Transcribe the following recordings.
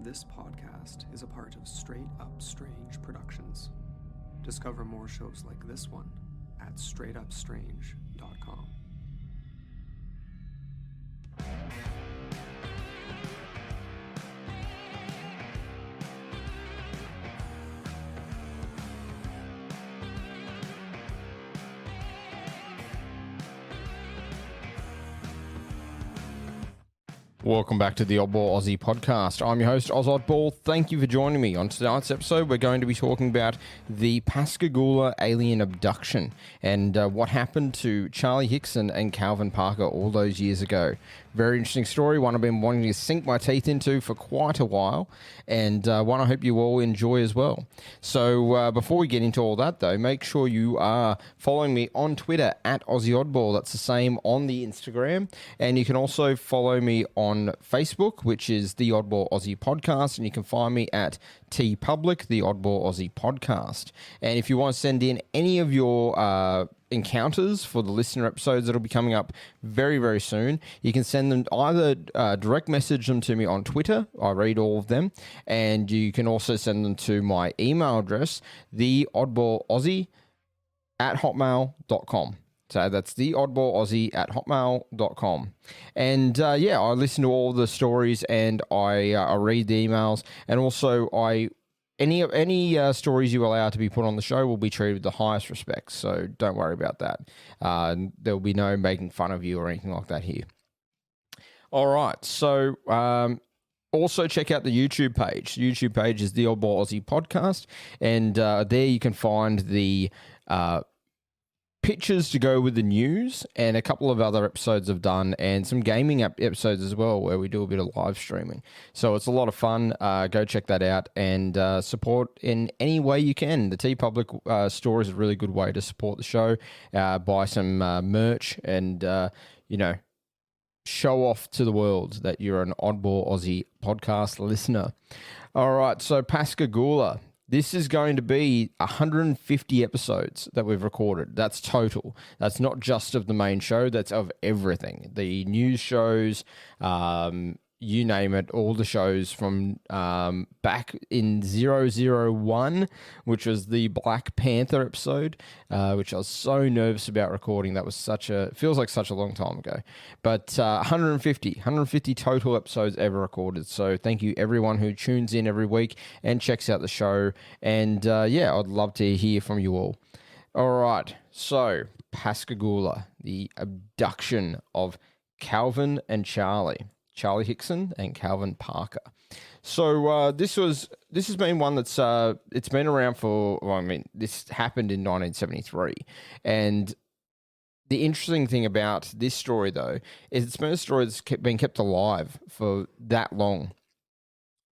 This podcast is a part of Straight Up Strange Productions. Discover more shows like this one at straightupstrange.com. Welcome back to the Oddball Aussie podcast. I'm your host, Oz Oddball. Thank you for joining me. On tonight's episode, we're going to be talking about the Pascagoula alien abduction and what happened to Charlie Hickson and Calvin Parker all those years ago. Very interesting story, one I've been wanting to sink my teeth into for quite a while, and one I hope you all enjoy as well. So before we get into all that, though, make sure you are following me on Twitter at Aussie Oddball. That's the same on the Instagram, and you can also follow me on Facebook, which is the Oddball Aussie Podcast, and you can find me at TeePublic, the Oddball Aussie Podcast. And if you want to send in any of your encounters for the listener episodes that'll be coming up very, very soon, you can send them either direct message them to me on Twitter. I read all of them, and you can also send them to my email address, theoddballaussie@hotmail.com. So that's theoddballaussie@hotmail.com. And I listen to all the stories, and I read the emails, and also any stories you allow to be put on the show will be treated with the highest respect. So don't worry about that. There will be no making fun of you or anything like that here. All right. So also check out the YouTube page. The YouTube page is the Oddball Aussie Podcast, and there you can find the pictures to go with the news and a couple of other episodes I've done, and some gaming episodes as well, where we do a bit of live streaming. So it's a lot of fun. Go check that out and support in any way you can. The TeePublic store is a really good way to support the show. Buy some merch and, show off to the world that you're an Oddball Aussie podcast listener. All right, so Pascagoula. This is going to be 150 episodes that we've recorded. That's total. That's not just of the main show. That's of everything. The news shows, you name it, all the shows from back in 001, which was the Black Panther episode, which I was so nervous about recording. That was feels like such a long time ago. But 150 total episodes ever recorded. So thank you everyone who tunes in every week and checks out the show. And I'd love to hear from you all. All right, so Pascagoula, the abduction of Calvin and Charlie Hickson and Calvin Parker. So this has been one that's it's been around for. This happened in 1973, and the interesting thing about this story, though, is it's been a story that's been kept alive for that long.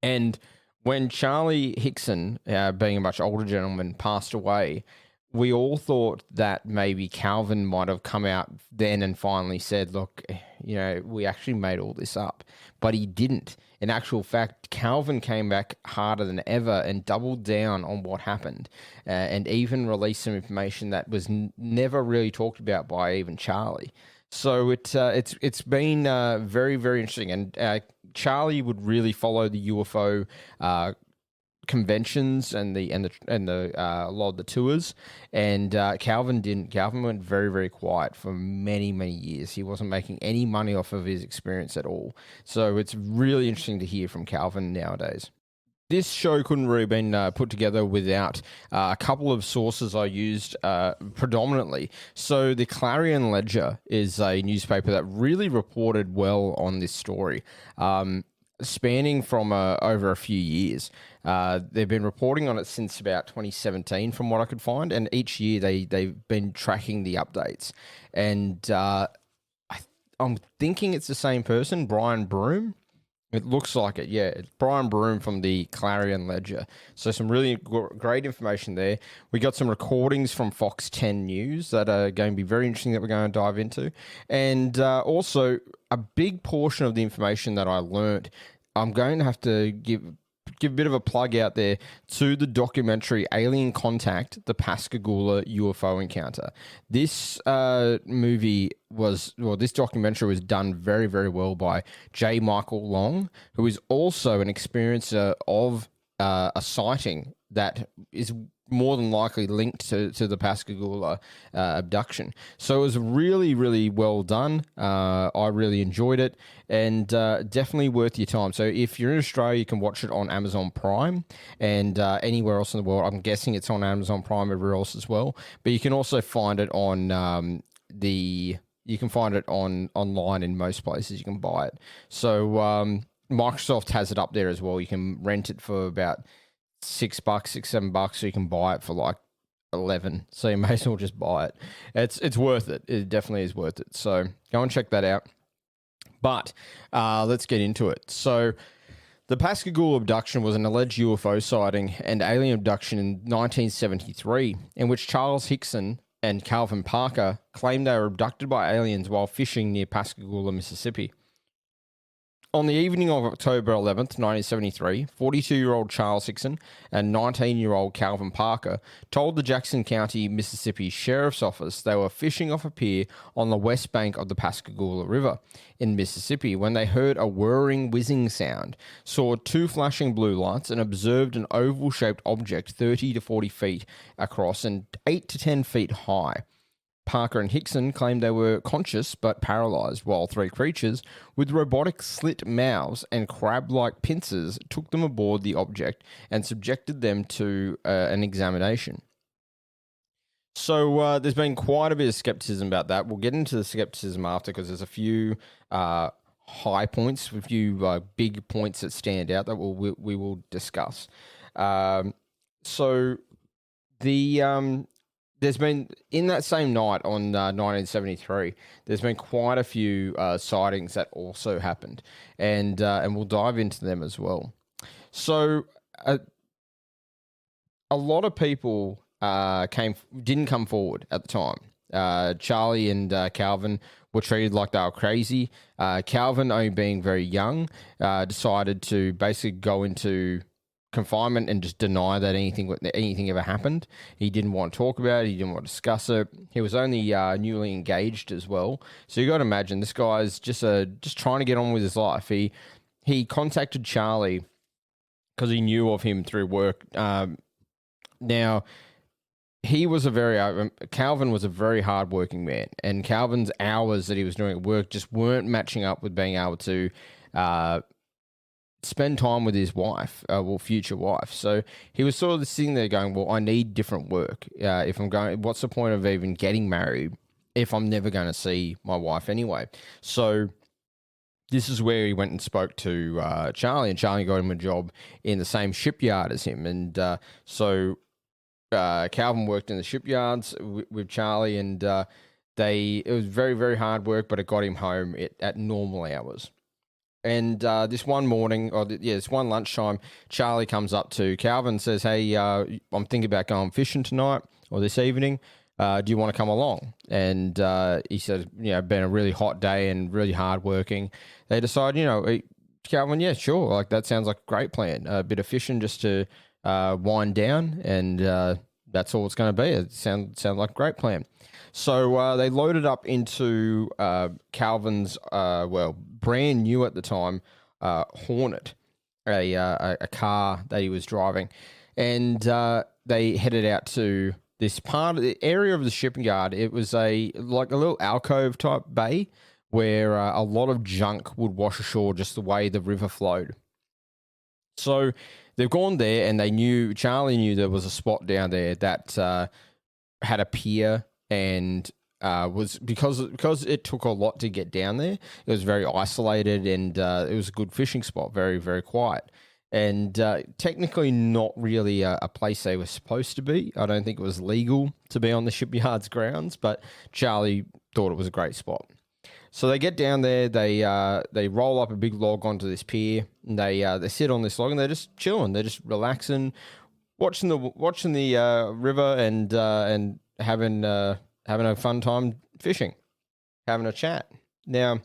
And when Charlie Hickson, being a much older gentleman, passed away, we all thought that maybe Calvin might have come out then and finally said, look, we actually made all this up. But he didn't. In actual fact, Calvin came back harder than ever and doubled down on what happened, and even released some information that was never really talked about by even Charlie. So it's been very, very interesting. And Charlie would really follow the UFO conventions and a lot of the tours, and Calvin didn't. Calvin went very, very quiet for many, many years. He wasn't making any money off of his experience at all. So it's really interesting to hear from Calvin nowadays. This show couldn't really been put together without a couple of sources I used predominantly. So the Clarion Ledger is a newspaper that really reported well on this story. Spanning from over a few years. They've been reporting on it since about 2017 from what I could find, and each year they've been tracking the updates. And I'm thinking it's the same person, Brian Broom. It looks like it, yeah. It's Brian Broom from the Clarion Ledger. So some really great information there. We got some recordings from Fox 10 News that are going to be very interesting that we're going to dive into. And also a big portion of the information that I learnt, I'm going to have to give a bit of a plug out there to the documentary Alien Contact, the Pascagoula UFO Encounter. This this documentary was done very, very well by J. Michael Long, who is also an experiencer of a sighting that is more than likely linked to the Pascagoula abduction. So it was really, really well done. I really enjoyed it, and definitely worth your time. So if you're in Australia, you can watch it on Amazon Prime, and anywhere else in the world. I'm guessing it's on Amazon Prime everywhere else as well. But you can also find it on you can find it online in most places. You can buy it. So Microsoft has it up there as well. You can rent it for about $6, $7, so you can buy it for like 11. So you may as well just buy it. It's worth it. It definitely is worth it. So go and check that out. But let's get into it. So the Pascagoula abduction was an alleged UFO sighting and alien abduction in 1973, in which Charles Hickson and Calvin Parker claimed they were abducted by aliens while fishing near Pascagoula, Mississippi. On the evening of October 11th, 1973, 42-year-old Charles Hickson and 19-year-old Calvin Parker told the Jackson County, Mississippi Sheriff's Office they were fishing off a pier on the west bank of the Pascagoula River in Mississippi when they heard a whirring, whizzing sound, saw two flashing blue lights, and observed an oval-shaped object 30 to 40 feet across and 8 to 10 feet high. Parker and Hickson claimed they were conscious but paralyzed, while three creatures with robotic slit mouths and crab-like pincers took them aboard the object and subjected them to an examination. So there's been quite a bit of skepticism about that. We'll get into the skepticism after, because there's a few high points, a few big points that stand out that we will discuss. There's been, in that same night on 1973, there's been quite a few sightings that also happened, and we'll dive into them as well. So a lot of people didn't come forward at the time. Charlie and Calvin were treated like they were crazy. Calvin, only being very young, decided to basically go into confinement and just deny that anything ever happened. He didn't want to talk about it. He didn't want to discuss it. He was only newly engaged as well. So you got to imagine this guy's just trying to get on with his life. He contacted Charlie because he knew of him through work. Now, Calvin was a very hardworking man, and Calvin's hours that he was doing at work just weren't matching up with being able to spend time with his wife, future wife. So he was sort of sitting there going, well, I need different work. What's the point of even getting married if I'm never going to see my wife anyway? So this is where he went and spoke to Charlie, and Charlie got him a job in the same shipyard as him. And so Calvin worked in the shipyards with Charlie, and it was very, very hard work, but it got him home at normal hours. And this one lunchtime, Charlie comes up to Calvin and says, hey, I'm thinking about going fishing tonight or this evening. Do you want to come along? And he said, been a really hot day and really hard working. They decide, Calvin, yeah, sure. Like, that sounds like a great plan. A bit of fishing just to wind down, and that's all it's going to be. It sounds like a great plan. So they loaded up into Calvin's, brand new at the time, Hornet, a car that he was driving. And they headed out to this part of the area of the shipyard. It was a little alcove type bay where a lot of junk would wash ashore just the way the river flowed. So they've gone there, and Charlie knew there was a spot down there that had a pier, and was because it took a lot to get down there. It was very isolated, and it was a good fishing spot, very, very quiet, and technically not really a place they were supposed to be. I don't think it was legal to be on the shipyard's grounds, but Charlie thought it was a great spot. So they get down there, they roll up a big log onto this pier, and they sit on this log, and they're just chilling, they're just relaxing, watching the river, and having a fun time fishing, having a chat. Now,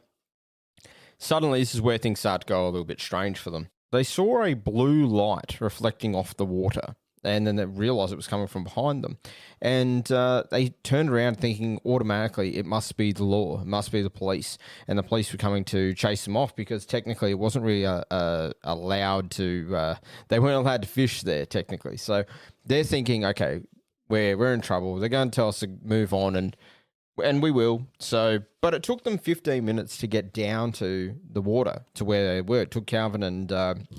suddenly this is where things start to go a little bit strange for them. they saw a blue light reflecting off the water, and then they realized it was coming from behind them. And they turned around thinking automatically it must be the law, it must be the police. And the police were coming to chase them off because technically it wasn't really allowed to, they weren't allowed to fish there technically. So they're thinking, okay, we're in trouble. They're going to tell us to move on, and we will. So, but it took them 15 minutes to get down to the water to where they were. It took Calvin and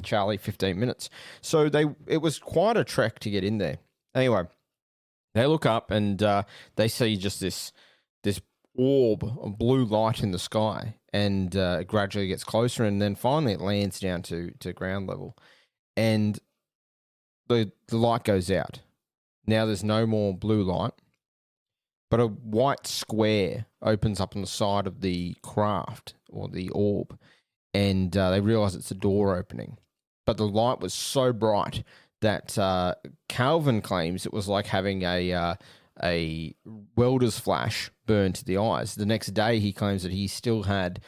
Charlie 15 minutes. So it was quite a trek to get in there. Anyway, they look up and they see just this orb of blue light in the sky, and it gradually gets closer, and then finally it lands down to ground level, and the light goes out. Now there's no more blue light, but a white square opens up on the side of the craft or the orb, and they realize it's a door opening. But the light was so bright that Calvin claims it was like having a welder's flash burn to the eyes. The next day, he claims that he still had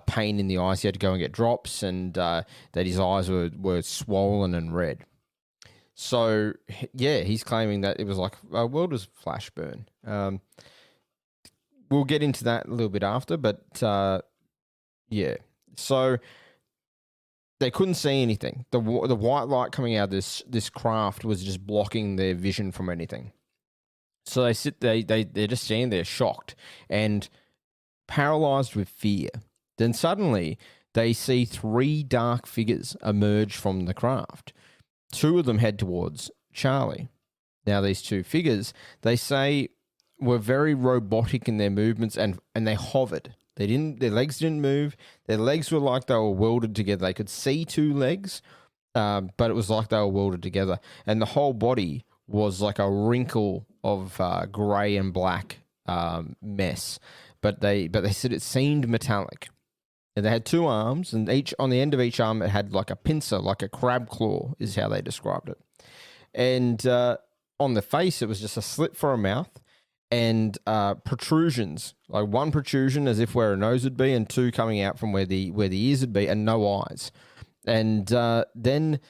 pain in the eyes. He had to go and get drops, and that his eyes were swollen and red. So, yeah, he's claiming that it was like a welder's flash burn. We'll get into that a little bit after, but yeah. So they couldn't see anything. The white light coming out of this craft was just blocking their vision from anything. So they sit there, they're just standing there shocked and paralyzed with fear. Then suddenly they see 3 dark figures emerge from the craft. 2 of them head towards Charlie. Now, these 2 figures, they say, were very robotic in their movements, and they hovered. Their legs didn't move. Their legs were like they were welded together. They could see 2 legs, but it was like they were welded together. And the whole body was like a wrinkle of grey and black mess. But they said it seemed metallic. And they had 2 arms, and on the end of each arm it had like a pincer, like a crab claw, is how they described it. And on the face, it was just a slit for a mouth, and protrusions, like 1 protrusion as if where a nose would be, and 2 coming out from where the ears would be, and no eyes. And then,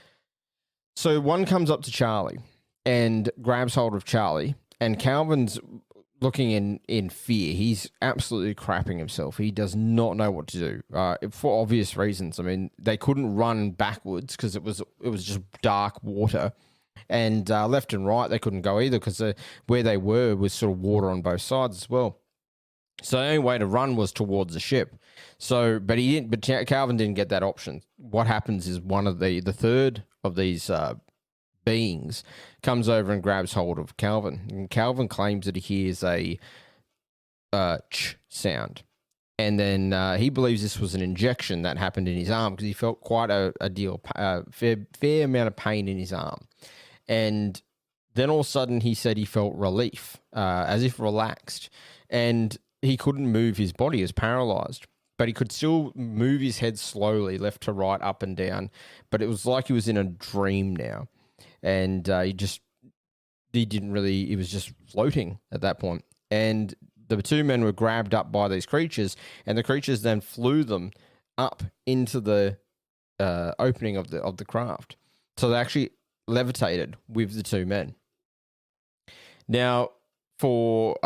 so one comes up to Charlie and grabs hold of Charlie, and Calvin's looking in fear. He's absolutely crapping himself. He does not know what to do for obvious reasons. I mean, they couldn't run backwards because it was just dark water, and left and right they couldn't go either because where they were was sort of water on both sides as well. So the only way to run was towards the ship. So, but Calvin didn't get that option. What happens is one of the third of these beings comes over and grabs hold of Calvin. And Calvin claims that he hears a ch sound. And then he believes this was an injection that happened in his arm because he felt quite a fair amount of pain in his arm. And then all of a sudden he said he felt relief, as if relaxed. And he couldn't move his body, he was paralyzed. But he could still move his head slowly, left to right, up and down. But it was like he was in a dream now. And he was just floating at that point. And the 2 men were grabbed up by these creatures, and the creatures then flew them up into the opening of the craft. So they actually levitated with the 2 men. Now, for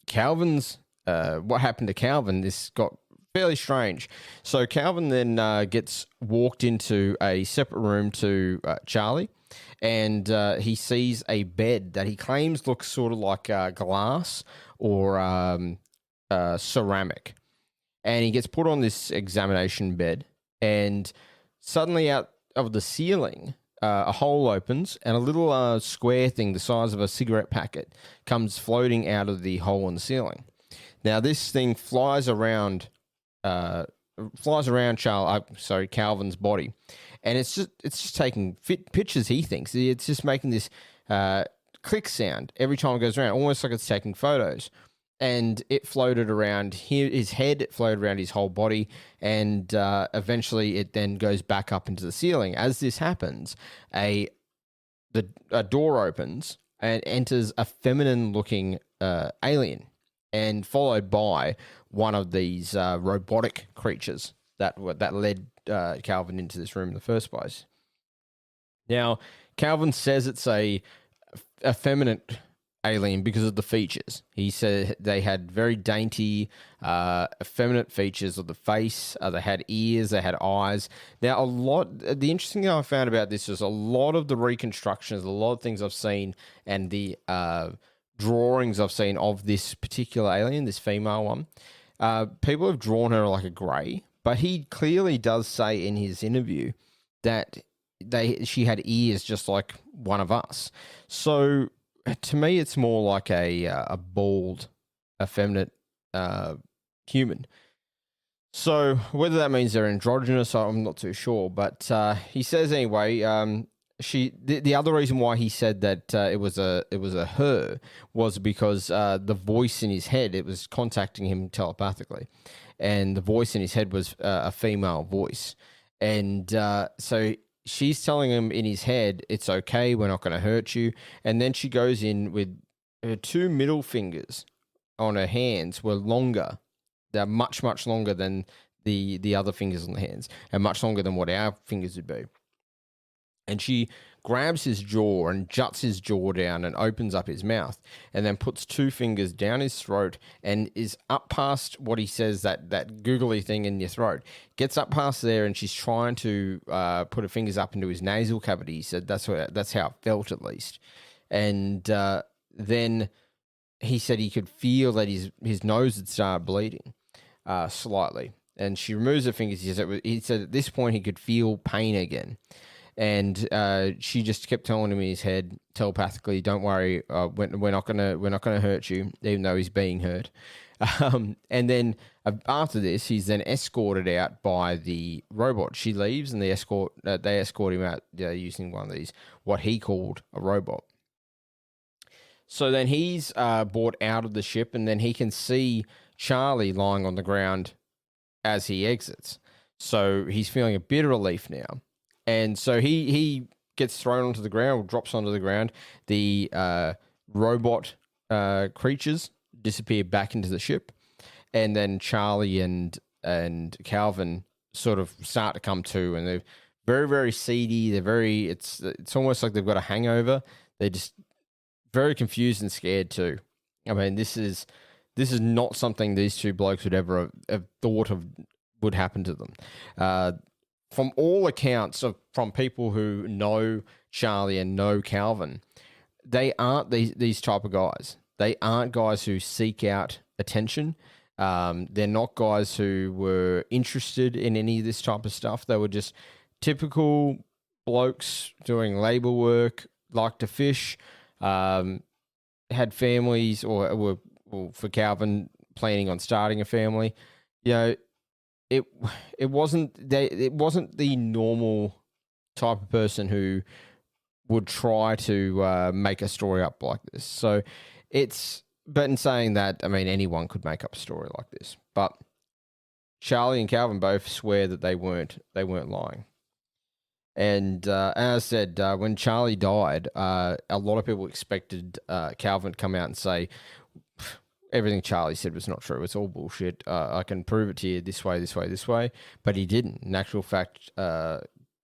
Calvin's, what happened to Calvin, this got fairly strange. So Calvin then gets walked into a separate room to Charlie, and he sees a bed that he claims looks sort of like glass or ceramic. And he gets put on this examination bed, and suddenly out of the ceiling, a hole opens, and a little square thing the size of a cigarette packet comes floating out of the hole in the ceiling. Now, this thing flies around Calvin's body, and it's just taking pictures. He thinks it's just making this click sound every time it goes around, almost like it's taking photos. And it floated around his head, it floated around his whole body, and eventually it then goes back up into the ceiling. As this happens, a door opens and enters a feminine-looking alien, and followed by one of these robotic creatures. that led Calvin into this room in the first place. Now, Calvin says it's a effeminate alien because of the features. He said they had very dainty, effeminate features of the face. They had ears, they had eyes. Now, the interesting thing I found about this is a lot of the reconstructions, a lot of things I've seen, and the drawings I've seen of this particular alien, this female one, people have drawn her like a grey, but he clearly does say in his interview that she had ears just like one of us. So to me, it's more like a bald, effeminate human. So whether that means they're androgynous, I'm not too sure. But he says anyway. The other reason why he said that it was a her was because the voice in his head, it was contacting him telepathically, and the voice in his head was a female voice, and so she's telling him in his head, it's okay, we're not going to hurt you. And then she goes in with her two middle fingers on her hands were longer. They're much, much longer than the other fingers on the hands, and much longer than what our fingers would be. And she grabs his jaw and juts his jaw down and opens up his mouth, and then puts two fingers down his throat and is up past what he says, that googly thing in your throat. Gets up past there, and she's trying to put her fingers up into his nasal cavity. He said that's how it felt, at least. And then he said he could feel that his nose had started bleeding slightly. And she removes her fingers. He said at this point he could feel pain again. And she just kept telling him in his head telepathically, "Don't worry, we're not gonna hurt you," even though he's being hurt. And then after this, he's then escorted out by the robot. She leaves, and they escort him out using one of these, what he called a robot. So then he's brought out of the ship, and then he can see Charlie lying on the ground as he exits. So he's feeling a bit of relief now. And so he gets thrown onto the ground, or drops onto the ground. The robot creatures disappear back into the ship, and then Charlie and Calvin sort of start to come to, and they're very, very seedy. It's almost like they've got a hangover. They're just very confused and scared too. I mean, this is not something these two blokes would ever have thought of would happen to them. From all accounts from people who know Charlie and know Calvin, they aren't these type of guys. They aren't guys who seek out attention. They're not guys who were interested in any of this type of stuff. They were just typical blokes doing labor work, liked to fish, had families, or were, for Calvin, planning on starting a family. It wasn't the normal type of person who would try to make a story up like this. So but in saying that, I mean, anyone could make up a story like this. But Charlie and Calvin both swear that they weren't lying. And as I said, when Charlie died, a lot of people expected Calvin to come out and say, everything Charlie said was not true. It's all bullshit. I can prove it to you this way, this way, this way. But he didn't. In actual fact,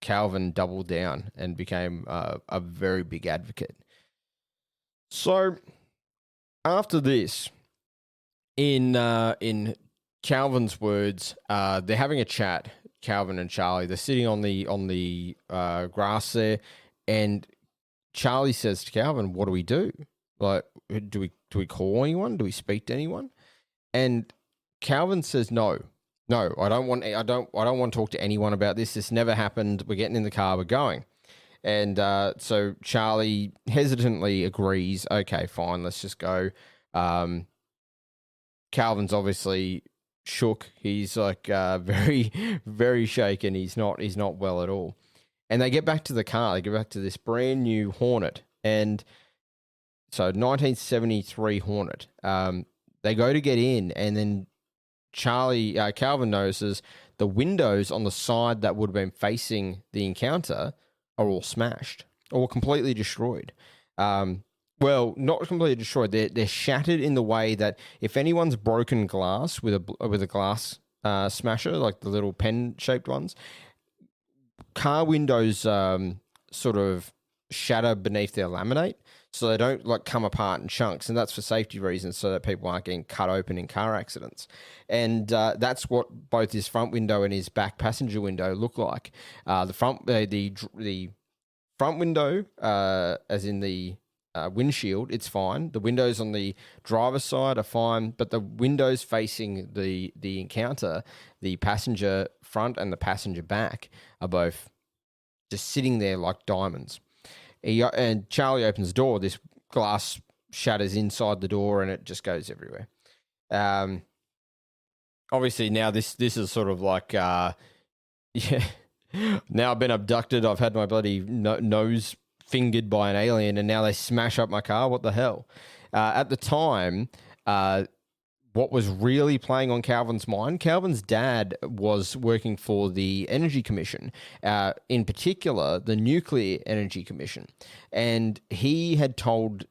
Calvin doubled down and became a very big advocate. So after this, in Calvin's words, they're having a chat. Calvin and Charlie. They're sitting on the grass there, and Charlie says to Calvin, "What do we do? Like, do we call anyone? Do we speak to anyone?" And Calvin says, "No, I don't want to talk to anyone about this. This never happened. We're getting in the car. We're going." And so Charlie hesitantly agrees. Okay, fine. Let's just go. Calvin's obviously shook. He's like very, very shaken. He's not well at all. And they get back to the car. They get back to this brand new Hornet, and so 1973 Hornet. They go to get in, and then Calvin notices the windows on the side that would have been facing the encounter are all smashed or completely destroyed. Well, not completely destroyed. They're shattered in the way that if anyone's broken glass with a glass smasher, like the little pen-shaped ones. Car windows sort of shatter beneath their laminate, so they don't like come apart in chunks, and that's for safety reasons, so that people aren't getting cut open in car accidents. And that's what both his front window and his back passenger window look like. The front window, as in the windshield, it's fine. The windows on the driver's side are fine, but the windows facing the encounter, the passenger front and the passenger back, are both just sitting there like diamonds. And Charlie opens the door. This glass shatters inside the door, and it just goes everywhere. Obviously, now this is sort of like, yeah. Now I've been abducted. I've had my bloody nose fingered by an alien, and now they smash up my car. What the hell? At the time, what was really playing on Calvin's mind, Calvin's dad was working for the Energy Commission, in particular, the Nuclear Energy Commission. And he had told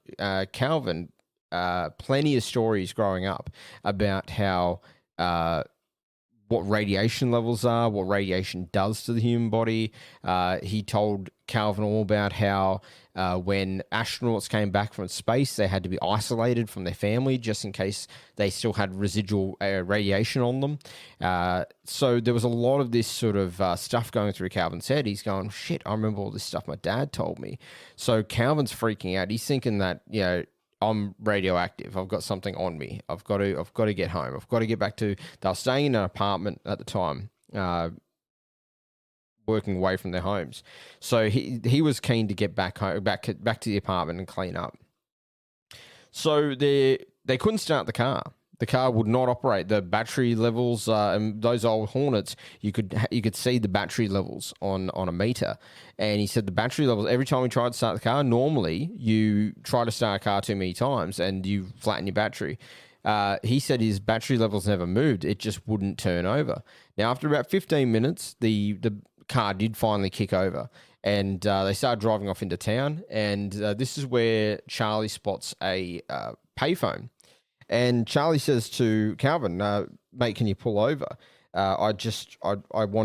Calvin plenty of stories growing up about how what radiation levels are, what radiation does to the human body. He told Calvin all about how when astronauts came back from space, they had to be isolated from their family just in case they still had residual radiation on them. So there was a lot of this sort of stuff going through Calvin's head. He's going, shit, I remember all this stuff my dad told me. So Calvin's freaking out. He's thinking that, I'm radioactive. I've got something on me. I've got to get home. I've got to get back to. They were staying in an apartment at the time, working away from their homes. So he was keen to get back home, back to the apartment and clean up. So they couldn't start the car. The car would not operate. The battery levels, and those old Hornets, you could see the battery levels on a meter. And he said the battery levels, every time we tried to start the car, normally you try to start a car too many times and you flatten your battery. He said his battery levels never moved. It just wouldn't turn over. Now, after about 15 minutes, the car did finally kick over. And they started driving off into town. And this is where Charlie spots a payphone. And Charlie says to Calvin, "Mate, can you pull over? I want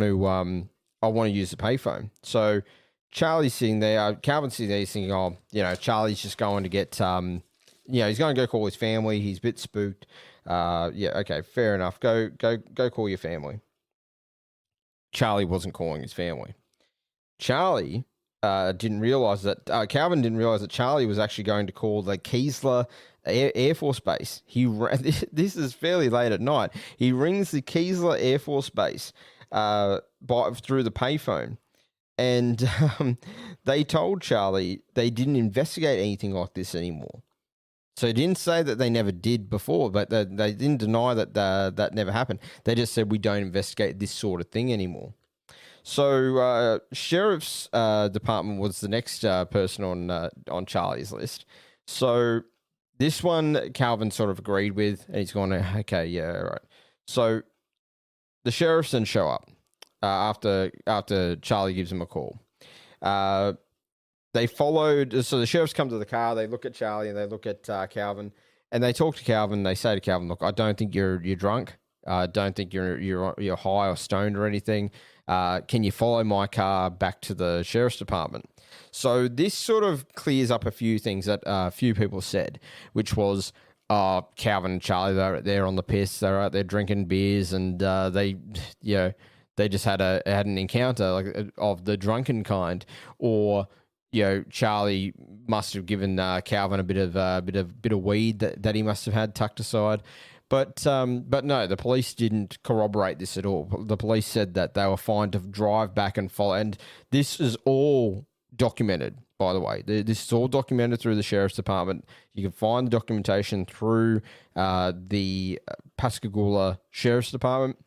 to use the payphone." So Charlie's sitting there. Calvin's sitting there, he's thinking, "Oh, Charlie's just going to get, he's going to go call his family. He's a bit spooked. Yeah, okay, fair enough. Go call your family." Charlie wasn't calling his family. Charlie didn't realize that Calvin didn't realize that Charlie was actually going to call the Keesler Air Force Base. This is fairly late at night. He rings the Keesler Air Force Base through the payphone, and they told Charlie they didn't investigate anything like this anymore. So he didn't say that they never did before, but they didn't deny that that never happened. They just said we don't investigate this sort of thing anymore. So sheriff's department was the next person on Charlie's list. So this one Calvin sort of agreed with, and he's going, okay, yeah, all right. So the sheriffs then show up after Charlie gives them a call. They followed, so the sheriffs come to the car, they look at Charlie and they look at Calvin, and they talk to Calvin. They say to Calvin, "Look, I don't think you're drunk. I don't think you're high or stoned or anything. Can you follow my car back to the sheriff's department?" So this sort of clears up a few things that a few people said, which was, Calvin and Charlie, they're on the piss. They're out there drinking beers, and they just had an encounter like of the drunken kind, or Charlie must have given Calvin a bit of weed that he must have had tucked aside. But no, the police didn't corroborate this at all. The police said that they were fine to drive back and follow. And this is all documented, by the way. This is all documented through the sheriff's department. You can find the documentation through the Pascagoula Sheriff's Department.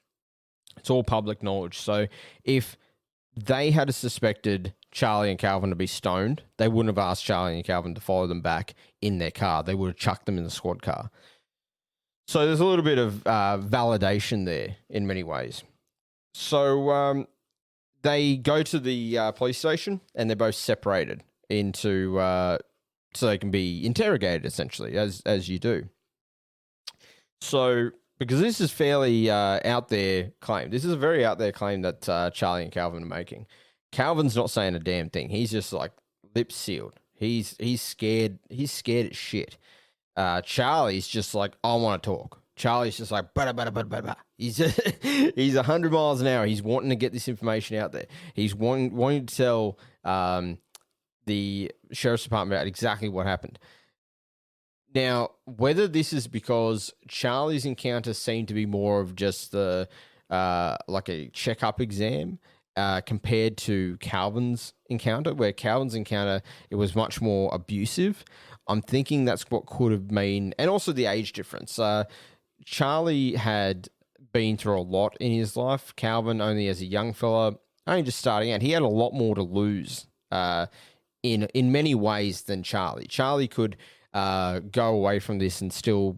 It's all public knowledge. So if they had suspected Charlie and Calvin to be stoned, they wouldn't have asked Charlie and Calvin to follow them back in their car. They would have chucked them in the squad car. So there's a little bit of validation there in many ways. So they go to the police station, and they're both separated into so they can be interrogated, essentially, as you do. So because this is fairly out there claim. This is a very out there claim that Charlie and Calvin are making. Calvin's not saying a damn thing. He's just like lips sealed. He's scared. He's scared as shit. Charlie's just like, I want to talk. Charlie's just like, bada, bada, bada, bada, bada. He's 100 miles an hour. He's wanting to get this information out there. He's wanting to tell the sheriff's department about exactly what happened. Now, whether this is because Charlie's encounter seemed to be more of just the like a checkup exam compared to Calvin's encounter, where Calvin's encounter, it was much more abusive. I'm thinking that's what could have been, and also the age difference. Charlie had been through a lot in his life. Calvin, only as a young fella, only just starting out, he had a lot more to lose in many ways than Charlie. Charlie could go away from this and still,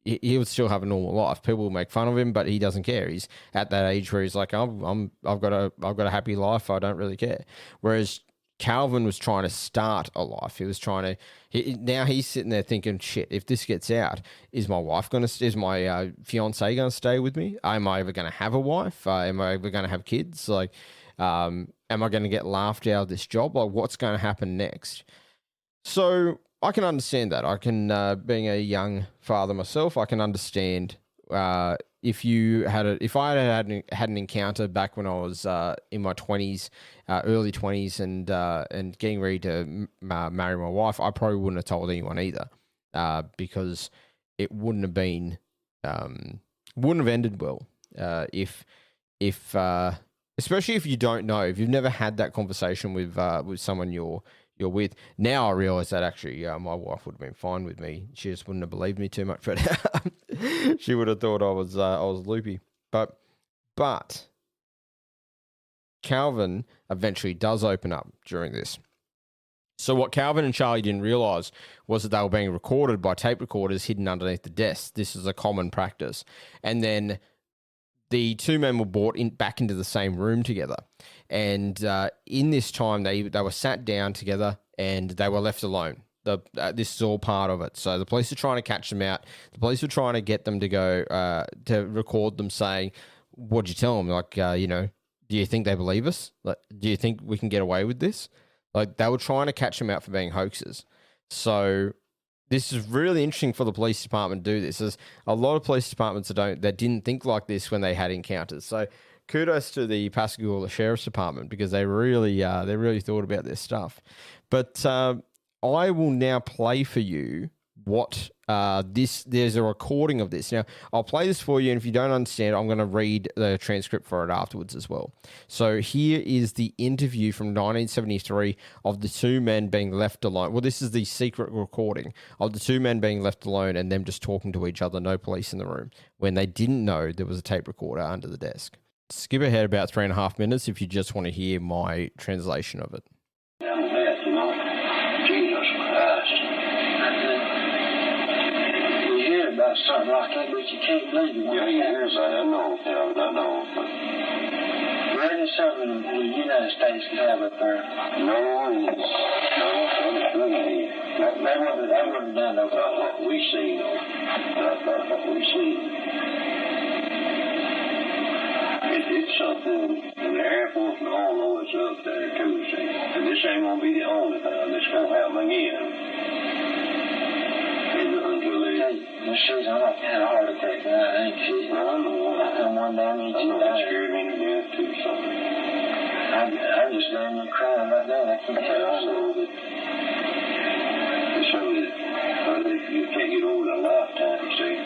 he would still have a normal life. People will make fun of him, but he doesn't care. He's at that age where he's like, I've got a happy life. I don't really care. Whereas Calvin was trying to start a life. He was trying to. Now he's sitting there thinking, "Shit! If this gets out, is my wife going to? Is my fiance going to stay with me? Am I ever going to have a wife? Am I ever going to have kids? Like, am I going to get laughed out of this job? Like, what's going to happen next?" So I can understand that. I can, being a young father myself, I can understand if I had an encounter back when I was in my 20s, early 20s, and getting ready to marry my wife, I probably wouldn't have told anyone either, because it wouldn't have been wouldn't have ended well if especially if you don't know, if you've never had that conversation with someone you're with. Now I realize that actually my wife would have been fine with me. She just wouldn't have believed me too much, but she would have thought I was loopy. But Calvin eventually does open up during this. So what Calvin and Charlie didn't realize was that they were being recorded by tape recorders hidden underneath the desk. This is a common practice. And then the two men were brought back into the same room together. And in this time, they were sat down together and they were left alone. This is all part of it. So the police are trying to catch them out. The police were trying to get them to go to record them saying, "What'd you tell them? Like, do you think they believe us? Like, do you think we can get away with this?" Like, they were trying to catch them out for being hoaxes. So this is really interesting for the police department to do this. There's a lot of police departments that didn't think like this when they had encounters. So kudos to the Pascagoula Sheriff's Department, because they really thought about this stuff. But I will now play for you what there's a recording of this. Now, I'll play this for you, and if you don't understand, I'm going to read the transcript for it afterwards as well. So here is the interview from 1973 of the two men being left alone. Well, this is the secret recording of the two men being left alone and them just talking to each other, no police in the room, when they didn't know there was a tape recorder under the desk. Skip ahead about 3.5 minutes if you just want to hear my translation of it. Something like that, but you can't believe it. Yeah, years I know. But there is something the United States can have up there. No, They wouldn't have done no not what we see, though. Not what we see. It's something, and the Air Force and all know it's up there, too, see. And this ain't going to be the only time it's going to happen again. This season, I had a heart attack tonight, ain't she? Well, I know. And one down each I know day. it scared me to death, too, something. I'm just laying there crying right now. I can't Yeah, I know, but it's something that you can't get over in a lifetime, see.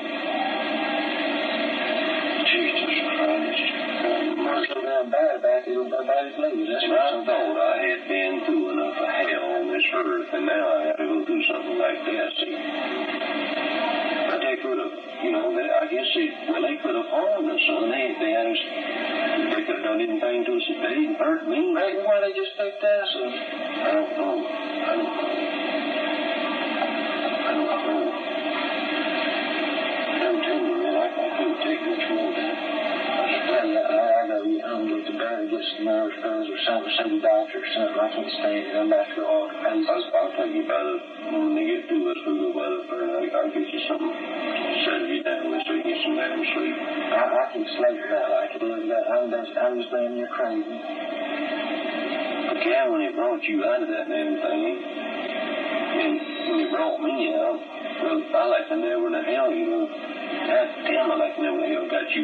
Jesus Christ. I'm so damn bad about it, nobody's leaving. That's And I thought I had been through enough of hell on this earth, and now I have to go through something like that, see. But they could have, I guess they could have harmed us, son. They could have done anything to us if they didn't hurt me. maybe why they just picked us. I don't know. I'm telling you, man, I couldn't take much more of that. I know you hung with the bird. to get some nerve pills or something, see the doctor or something. I can't stand it. I'm about to go all to pieces. I'll take you by the, when they get through us, we'll go by the phone. I'll get you something, set you down with so you get some damn sleep. I can't sleep without like it. I'm just damn near crazy. But Cal, when he brought you out of that damn thing, and when he brought me out, well, I like to know where the hell you know. God damn, I like to know where the hell got you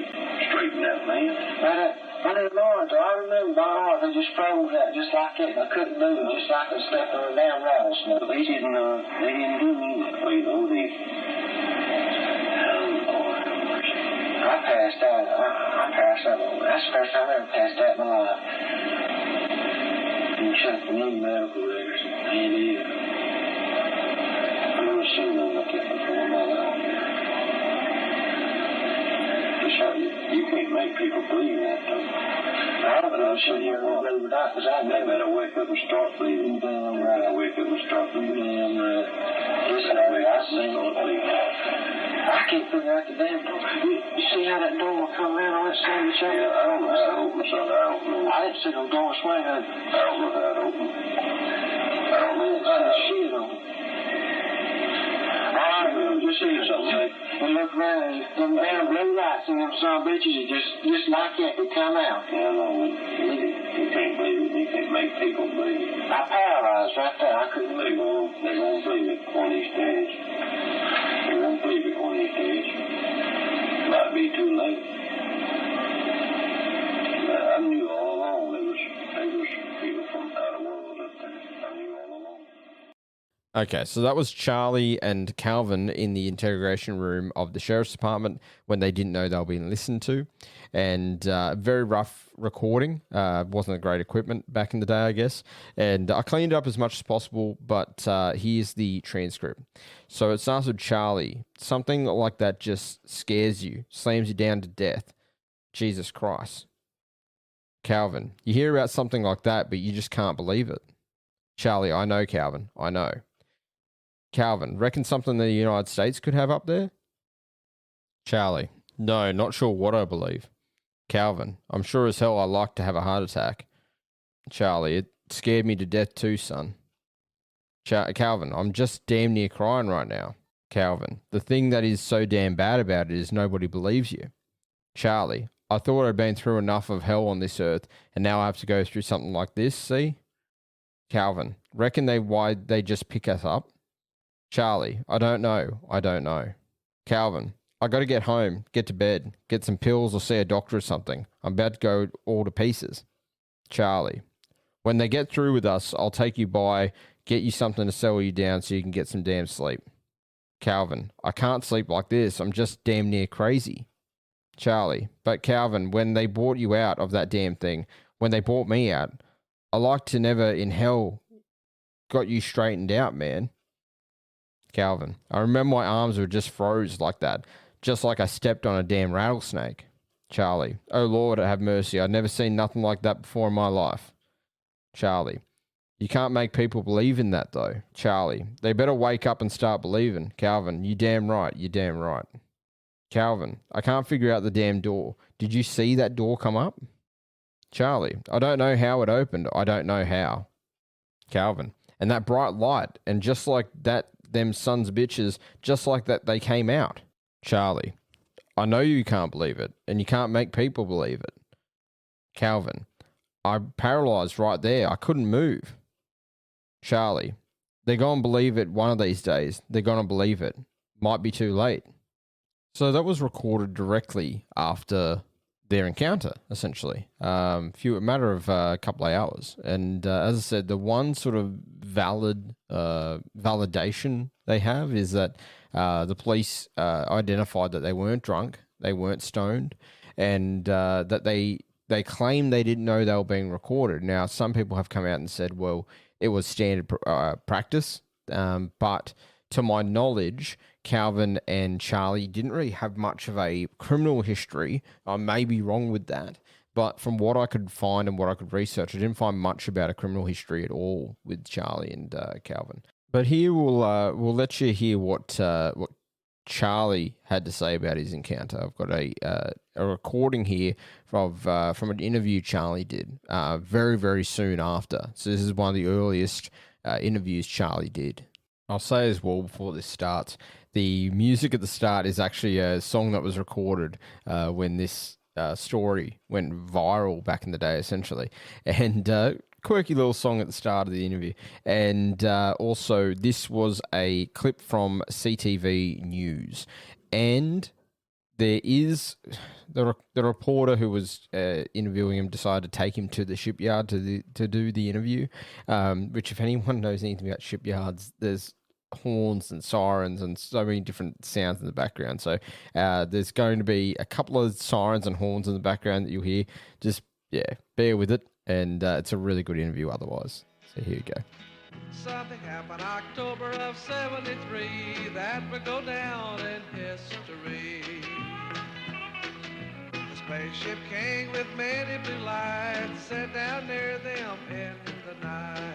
straightened out, man. I didn't know it, though. I remember my heart, they just froze out just like that, and I couldn't move, just like I stepped on a damn rattlesnake. They didn't do me that way, though. I passed out. I passed out. That's the first time I ever passed out in my life. You check the new medical records. And I've never seen nothing like that before in my life. You can't make people believe that, though. I don't know. Sit here and believe that, because I They better wake up and start believing. Damn They right. better wake up and start believing. Damn right. Listen, I seen it. I can't figure out the damn door. You see how that door will come around on that side of the chimney? Yeah, I don't know how to open, son. I don't know. I didn't see no door swing. I don't know how to open. I don't know how to open. Shit on it. All right, well, just see something. You look around and them damn blue lights and them son of bitches are just like that. They come out. Yeah, no, you can't believe it. You can't make people believe it. I paralyzed right there. I couldn't move. They won't believe it one of these days. They won't believe it one of these days. Might be too late. I knew all along there was people from outer world up there. I knew all along. Okay, so that was Charlie and Calvin in the interrogation room of the sheriff's department when they didn't know they were being listened to. And very rough recording. Wasn't a great equipment back in the day, I guess. And I cleaned it up as much as possible, but here's the transcript. So it starts with Charlie. Something like that just scares you, slams you down to death. Jesus Christ. Calvin, you hear about something like that, but you just can't believe it. Charlie, I know, Calvin, I know. Calvin, reckon something the United States could have up there? Charlie, no, not sure what I believe. Calvin, I'm sure as hell I like to have a heart attack. Charlie, it scared me to death too, son. Calvin, I'm just damn near crying right now. Calvin, the thing that is so damn bad about it is nobody believes you. Charlie, I thought I'd been through enough of hell on this earth, and now I have to go through something like this, see? Calvin, reckon why they just pick us up? Charlie, I don't know. Calvin, I got to get home, get to bed, get some pills or see a doctor or something. I'm about to go all to pieces. Charlie, when they get through with us, I'll take you by, get you something to settle you down so you can get some damn sleep. Calvin, I can't sleep like this. I'm just damn near crazy. Charlie, but Calvin, when they brought you out of that damn thing, when they brought me out, I like to never in hell got you straightened out, man. Calvin, I remember my arms were just froze like that, just like I stepped on a damn rattlesnake. Charlie, oh Lord, have mercy. I've never seen nothing like that before in my life. Charlie, you can't make people believe in that though. Charlie, they better wake up and start believing. Calvin, you damn right. Calvin, I can't figure out the damn door. Did you see that door come up? Charlie, I don't know how it opened. I don't know how. Calvin, and that bright light, and just like that, them sons of bitches, just like that, they came out. Charlie, I know you can't believe it, and you can't make people believe it. Calvin, I'm paralyzed right there. I couldn't move. Charlie, they're going to believe it one of these days. They're going to believe it. Might be too late. So that was recorded directly after their encounter, essentially. A matter of a couple of hours. And as I said, the one sort of validation they have is that the police identified that they weren't drunk, they weren't stoned, and that they claim they didn't know they were being recorded. Now, some people have come out and said, well, it was standard practice, but to my knowledge, Calvin and Charlie didn't really have much of a criminal history. I may be wrong with that, but from what I could find and what I could research, I didn't find much about a criminal history at all with Charlie and Calvin. But here we'll let you hear what Charlie had to say about his encounter. I've got a recording here from an interview Charlie did very, very soon after. So this is one of the earliest interviews Charlie did. I'll say as well before this starts, the music at the start is actually a song that was recorded when this story went viral back in the day, essentially. And quirky little song at the start of the interview. And also, this was a clip from CTV News. And there is the reporter who was interviewing him decided to take him to the shipyard to do the interview, which if anyone knows anything about shipyards, there's horns and sirens and so many different sounds in the background. So there's going to be a couple of sirens and horns in the background that you'll hear. Just, bear with it. And it's a really good interview otherwise. So here you go. Something happened October of 73 that would go down in history. The spaceship came with many blue lights set down near them in the night.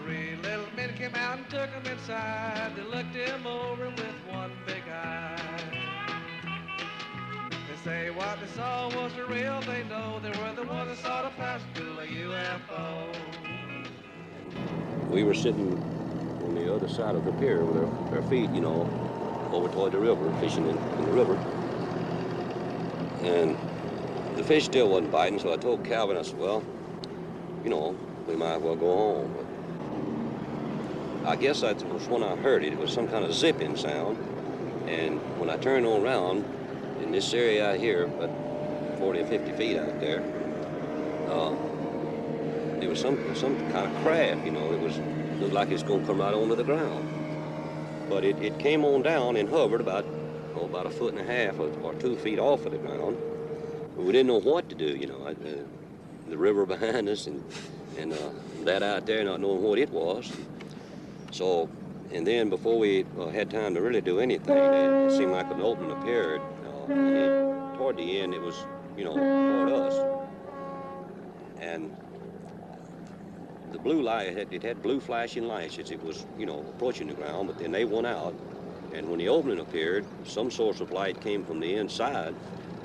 3 little men came out and took him inside. They looked him over with one big eye. They say what they saw was the real. They know they were the ones that saw the Pascagoula UFO. We were sitting on the other side of the pier with our feet, over toward the river, fishing in the river. And the fish still wasn't biting, so I told Calvin, I said, well, we might as well go home. But I guess that was when I heard it. It was some kind of zipping sound. And when I turned around, in this area out here, about 40 or 50 feet out there, there was some kind of craft, it looked like it's going to come right onto the ground. But it came on down and hovered about a foot and a half or 2 feet off of the ground. We didn't know what to do, the river behind us and that out there not knowing what it was. So, and then before we had time to really do anything, it seemed like an opening appeared. And toward the end, it was, toward us. And the blue light, it had blue flashing lights as it was, approaching the ground, but then they went out. And when the opening appeared, some source of light came from the inside.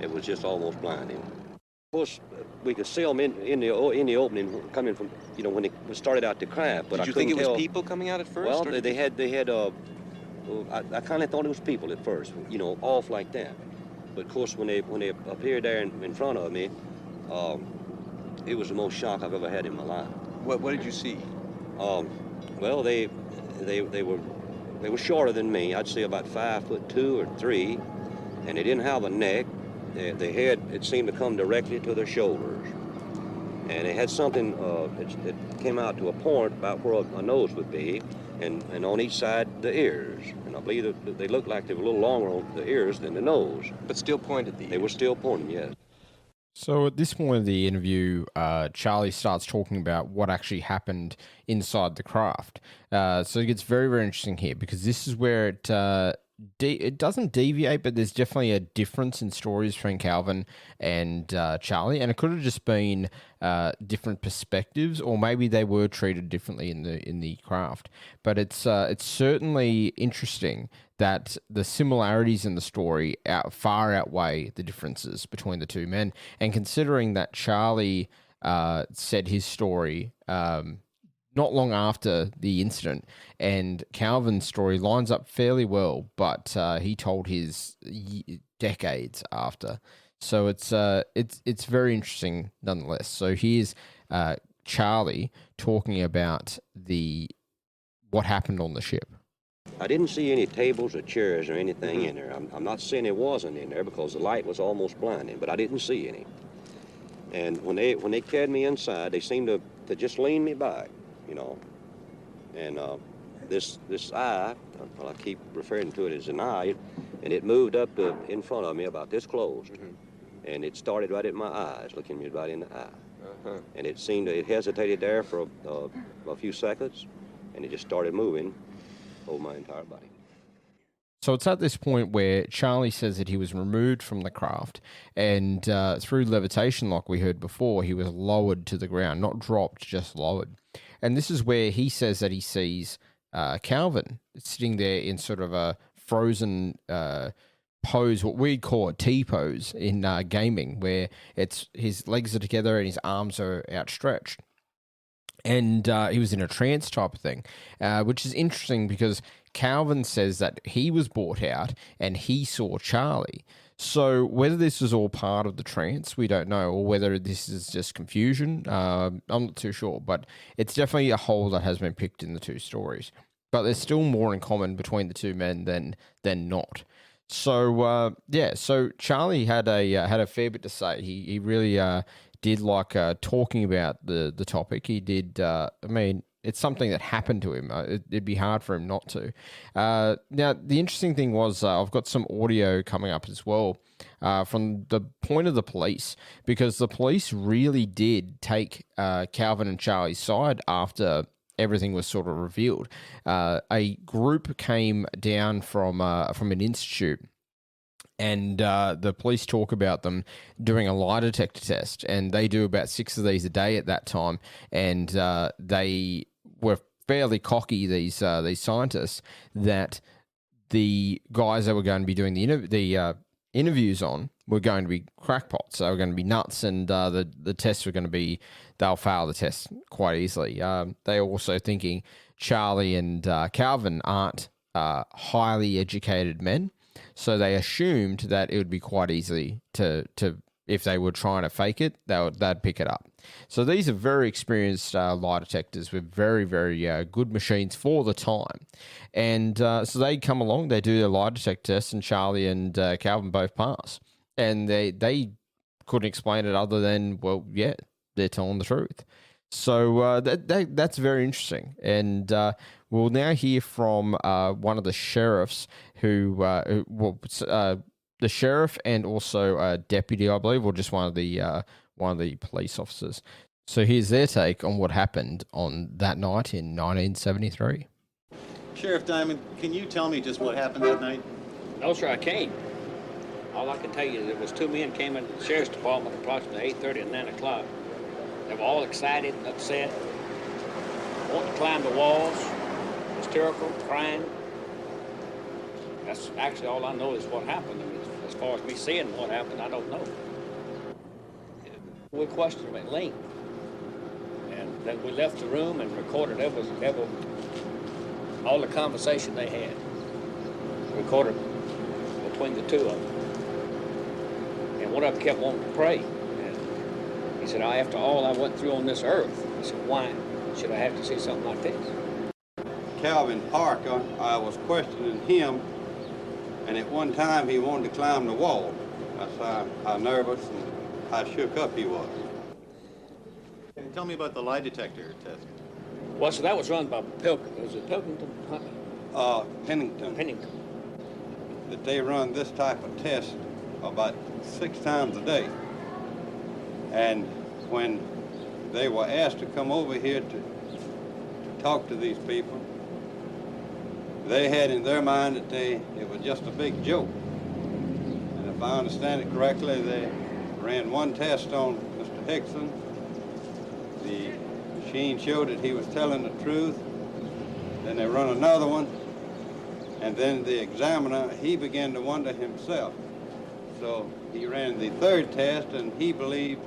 It was just almost blinding. Of course, we could see them in the opening coming from, when it started out to craft. But Did you think it was people coming out at first? Well, they had I kind of thought it was people at first, off like that. But of course, when they appeared there in front of me, it was the most shock I've ever had in my life. What did you see? Well, they were shorter than me. I'd say about 5'2" or 3", and they didn't have a neck. The head, it seemed to come directly to their shoulders, and they had something it came out to a point about where a nose would be, and on each side the ears. And I believe that they looked like they were a little longer on the ears than the nose. But still pointed the ears. They were still pointing, yes. So at this point of the interview, Charlie starts talking about what actually happened inside the craft. So it gets very, very interesting here because this is where it doesn't deviate, but there's definitely a difference in stories between Calvin and Charlie, and it could have just been different perspectives, or maybe they were treated differently in the craft. But it's certainly interesting that the similarities in the story far outweigh the differences between the two men, and considering that Charlie said his story not long after the incident, and Calvin's story lines up fairly well, but he told his decades after. So it's very interesting nonetheless. So here's Charlie talking about what happened on the ship. I didn't see any tables or chairs or anything in there. I'm not saying it wasn't in there because the light was almost blinding, but I didn't see any. And when they carried me inside, they seemed to just lean me back, And this eye, well, I keep referring to it as an eye, and it moved up in front of me about this close. And it started right at my eyes, looking me right in the eye. And it hesitated there for a few seconds, and it just started moving over my entire body. So it's at this point where Charlie says that he was removed from the craft, and through levitation, like we heard before, he was lowered to the ground, not dropped, just lowered. And this is where he says that he sees Calvin sitting there in sort of a frozen pose, what we call a T pose in gaming, where his legs are together and his arms are outstretched. And he was in a trance type of thing, which is interesting because Calvin says that he was brought out and he saw Charlie. So whether this is all part of the trance, we don't know, or whether this is just confusion, I'm not too sure. But it's definitely a hole that has been picked in the two stories. But there's still more in common between the two men than not. So so Charlie had a fair bit to say. He really did like talking about the topic. He did. I mean, it's something that happened to him. It'd be hard for him not to. Now, the interesting thing was I've got some audio coming up as well from the point of the police, because the police really did take Calvin and Charlie's side after everything was sort of revealed. A group came down from an institute, and the police talk about them doing a lie detector test, and they do about 6 of these a day at that time, and they were fairly cocky, these scientists, that the guys that were going to be doing the interviews on were going to be crackpots. They were going to be nuts, and the tests were going to be, they'll fail the test quite easily. They're also thinking Charlie and Calvin aren't highly educated men, so they assumed that it would be quite easy to if they were trying to fake it, they'd pick it up. So these are very experienced lie detectors with very, very good machines for the time. And so they come along, they do their lie detector test, and Charlie and Calvin both pass. And they couldn't explain it other than, well, yeah, they're telling the truth. So that's very interesting. And we'll now hear from one of the sheriffs the sheriff and also a deputy, I believe, or just one of the police officers. So here's their take on what happened on that night in 1973. Sheriff Diamond, can you tell me just what happened that night? No, sir, I can't. All I can tell you is there was 2 men came into the sheriff's department approximately 8:30 and 9 o'clock. They were all excited and upset, wanting to climb the walls, hysterical, crying. That's actually all I know is what happened. I mean, as far as me seeing what happened, I don't know. We questioned them at length. And then we left the room and recorded every all the conversation they had. Recorded between the two of them. And one of them kept wanting to pray. And he said, after all I went through on this earth, I said, why should I have to see something like this? Calvin Parker, I was questioning him, and at one time he wanted to climb the wall. That's how nervous and how shook up he was. Can you tell me about the lie detector test? Well, so that was run by Pilkington. Was it Pilkington? Pennington. Pennington. That they run this type of test about 6 times a day. And when they were asked to come over here to talk to these people, they had in their mind that it was just a big joke. And if I understand it correctly, they ran one test on Mr. Hickson. The machine showed that he was telling the truth. Then they run another one. And then the examiner, he began to wonder himself. So he ran the 3rd test, and he believed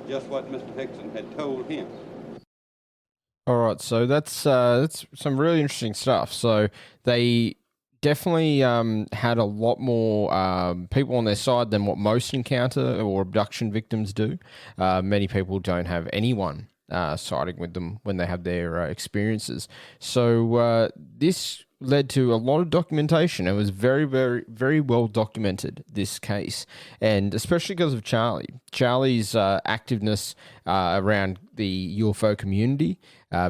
just what Mr. Hickson had told him. All right, so that's some really interesting stuff. So they definitely had a lot more people on their side than what most encounter or abduction victims do. Many people don't have anyone siding with them when they have their experiences. So this led to a lot of documentation. It was very, very, very well documented, this case, and especially because of Charlie. Charlie's activeness around the UFO community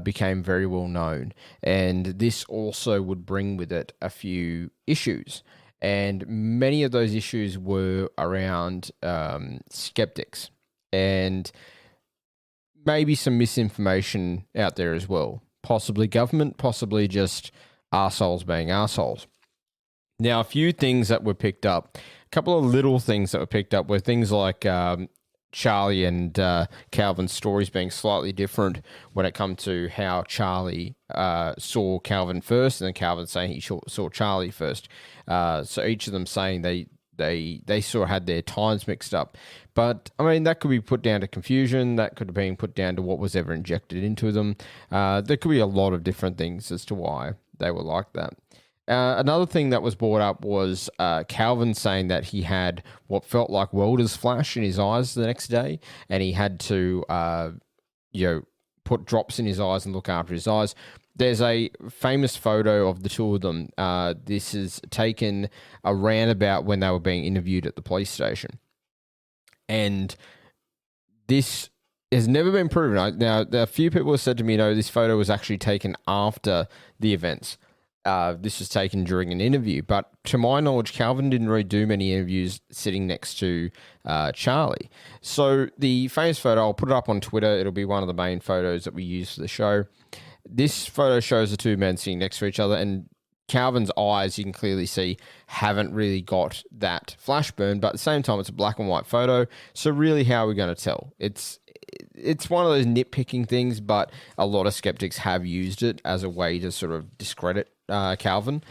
became very well known, and this also would bring with it a few issues, and many of those issues were around skeptics and maybe some misinformation out there as well. Possibly government, possibly just arseholes being arseholes. Now, a few things that were picked up, a couple of little things that were picked up were things like Charlie and Calvin's stories being slightly different when it comes to how Charlie saw Calvin first, and then Calvin saying he saw Charlie first. So each of them saying they sort of had their times mixed up. But, I mean, that could be put down to confusion. That could have been put down to what was ever injected into them. There could be a lot of different things as to why they were like that. Another thing that was brought up was Calvin saying that he had what felt like welder's flash in his eyes the next day, and he had to, put drops in his eyes and look after his eyes. There's a famous photo of the two of them. This is taken around about when they were being interviewed at the police station. And this has never been proven. Now, a few people have said to me, this photo was actually taken after the events. This was taken during an interview. But to my knowledge, Calvin didn't really do many interviews sitting next to Charlie. So the famous photo, I'll put it up on Twitter. It'll be one of the main photos that we use for the show. This photo shows the two men sitting next to each other, and Calvin's eyes, you can clearly see, haven't really got that flash burn, but at the same time, it's a black and white photo. So really, how are we going to tell? It's one of those nitpicking things, but a lot of skeptics have used it as a way to sort of discredit Calvin.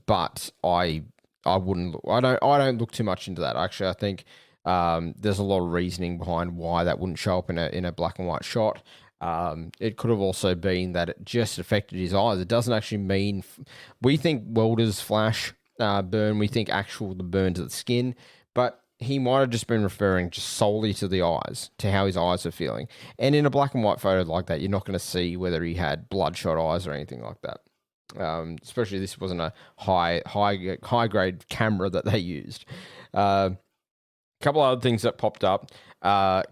But I wouldn't. I don't look too much into that. Actually, I think there's a lot of reasoning behind why that wouldn't show up in a black and white shot. It could have also been that it just affected his eyes. It doesn't actually mean... We think welder's flash burn, we think the burn to the skin, but he might have just been referring just solely to the eyes, to how his eyes are feeling. And in a black and white photo like that, you're not going to see whether he had bloodshot eyes or anything like that. Especially this wasn't a high grade camera that they used. Couple other things that popped up.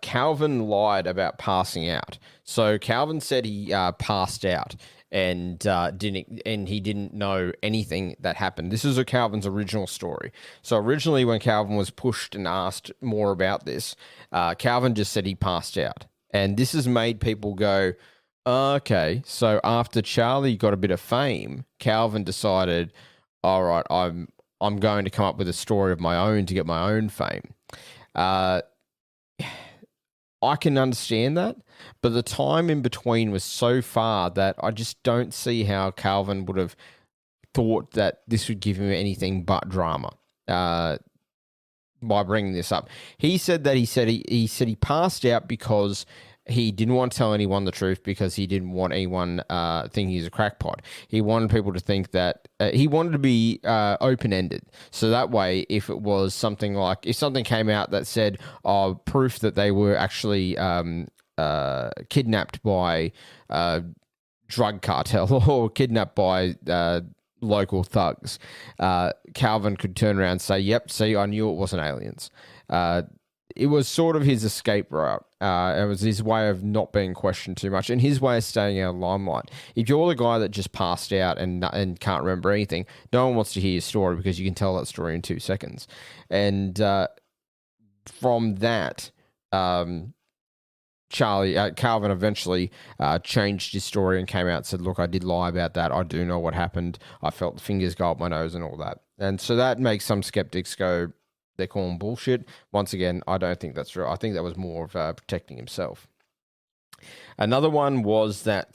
Calvin lied about passing out. So Calvin said he passed out and he didn't know anything that happened. This is Calvin's original story. So originally, when Calvin was pushed and asked more about this, Calvin just said he passed out, and this has made people go, okay. So after Charlie got a bit of fame, Calvin decided, all right, I'm going to come up with a story of my own to get my own fame. I can understand that, but the time in between was so far that I just don't see how Calvin would have thought that this would give him anything but drama by bringing this up. He said he passed out because he didn't want to tell anyone the truth, because he didn't want anyone thinking he's a crackpot. He wanted people to think that he wanted to be open-ended. So that way, if it was something like, if something came out that said, proof that they were actually kidnapped by drug cartel or kidnapped by local thugs, Calvin could turn around and say, yep, see, I knew it wasn't aliens. It was sort of his escape route. It was his way of not being questioned too much, and his way of staying out of limelight. If you're the guy that just passed out and can't remember anything, no one wants to hear your story, because you can tell that story in 2 seconds. And from that, Calvin eventually changed his story and came out and said, look, I did lie about that. I do know what happened. I felt the fingers go up my nose and all that. And so that makes some skeptics go, they're calling bullshit. Once again, I don't think that's true. I think that was more of protecting himself. Another one was that,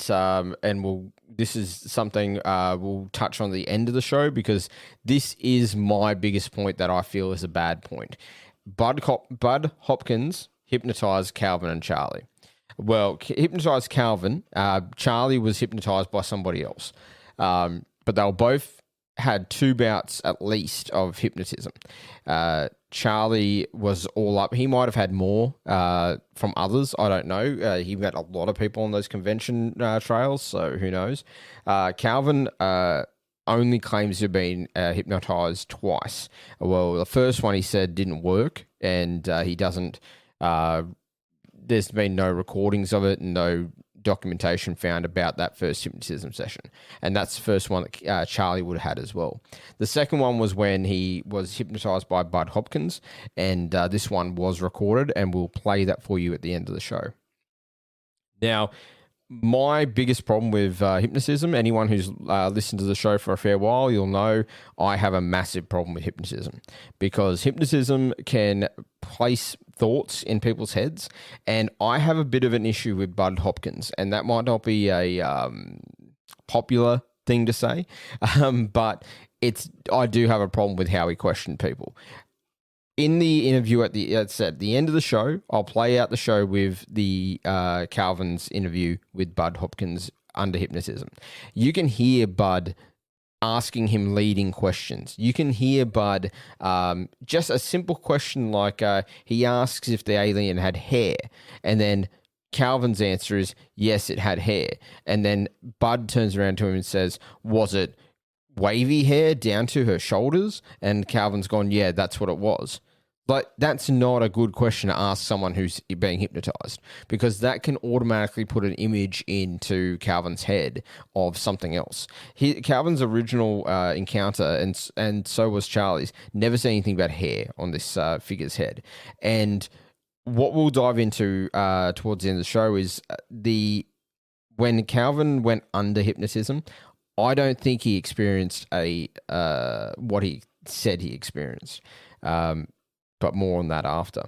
this is something we'll touch on at the end of the show, because this is my biggest point that I feel is a bad point. Bud Hopkins hypnotized Calvin and Charlie. Well, hypnotized Calvin. Charlie was hypnotized by somebody else. But they were both had 2 bouts at least of hypnotism. Charlie was all up. He might have had more from others. I don't know. He met a lot of people on those convention trails, so who knows. Calvin only claims to have been hypnotized twice. Well, the first one he said didn't work, and he doesn't... there's been no recordings of it and no documentation found about that first hypnotism session. And that's the first one that Charlie would have had as well. The second one was when he was hypnotized by Bud Hopkins, and this one was recorded, and we'll play that for you at the end of the show. Now, my biggest problem with hypnotism, anyone who's listened to the show for a fair while, you'll know I have a massive problem with hypnotism, because hypnotism can place thoughts in people's heads, and I have a bit of an issue with Bud Hopkins, and that might not be a popular thing to say, but I do have a problem with how he questioned people. In the interview at the end of the show, I'll play out the show with the Calvin's interview with Bud Hopkins under hypnotism. You can hear Bud asking him leading questions. You can hear Bud just a simple question like he asks if the alien had hair, and then Calvin's answer is yes, it had hair, and then Bud turns around to him and says, "Was it wavy hair down to her shoulders?" And Calvin's gone, "Yeah, that's what it was." But that's not a good question to ask someone who's being hypnotized, because that can automatically put an image into Calvin's head of something else. Calvin's original encounter, and so was Charlie's, never said anything about hair on this figure's head. And what we'll dive into towards the end of the show is when Calvin went under hypnotism, I don't think he experienced what he said he experienced, but more on that after.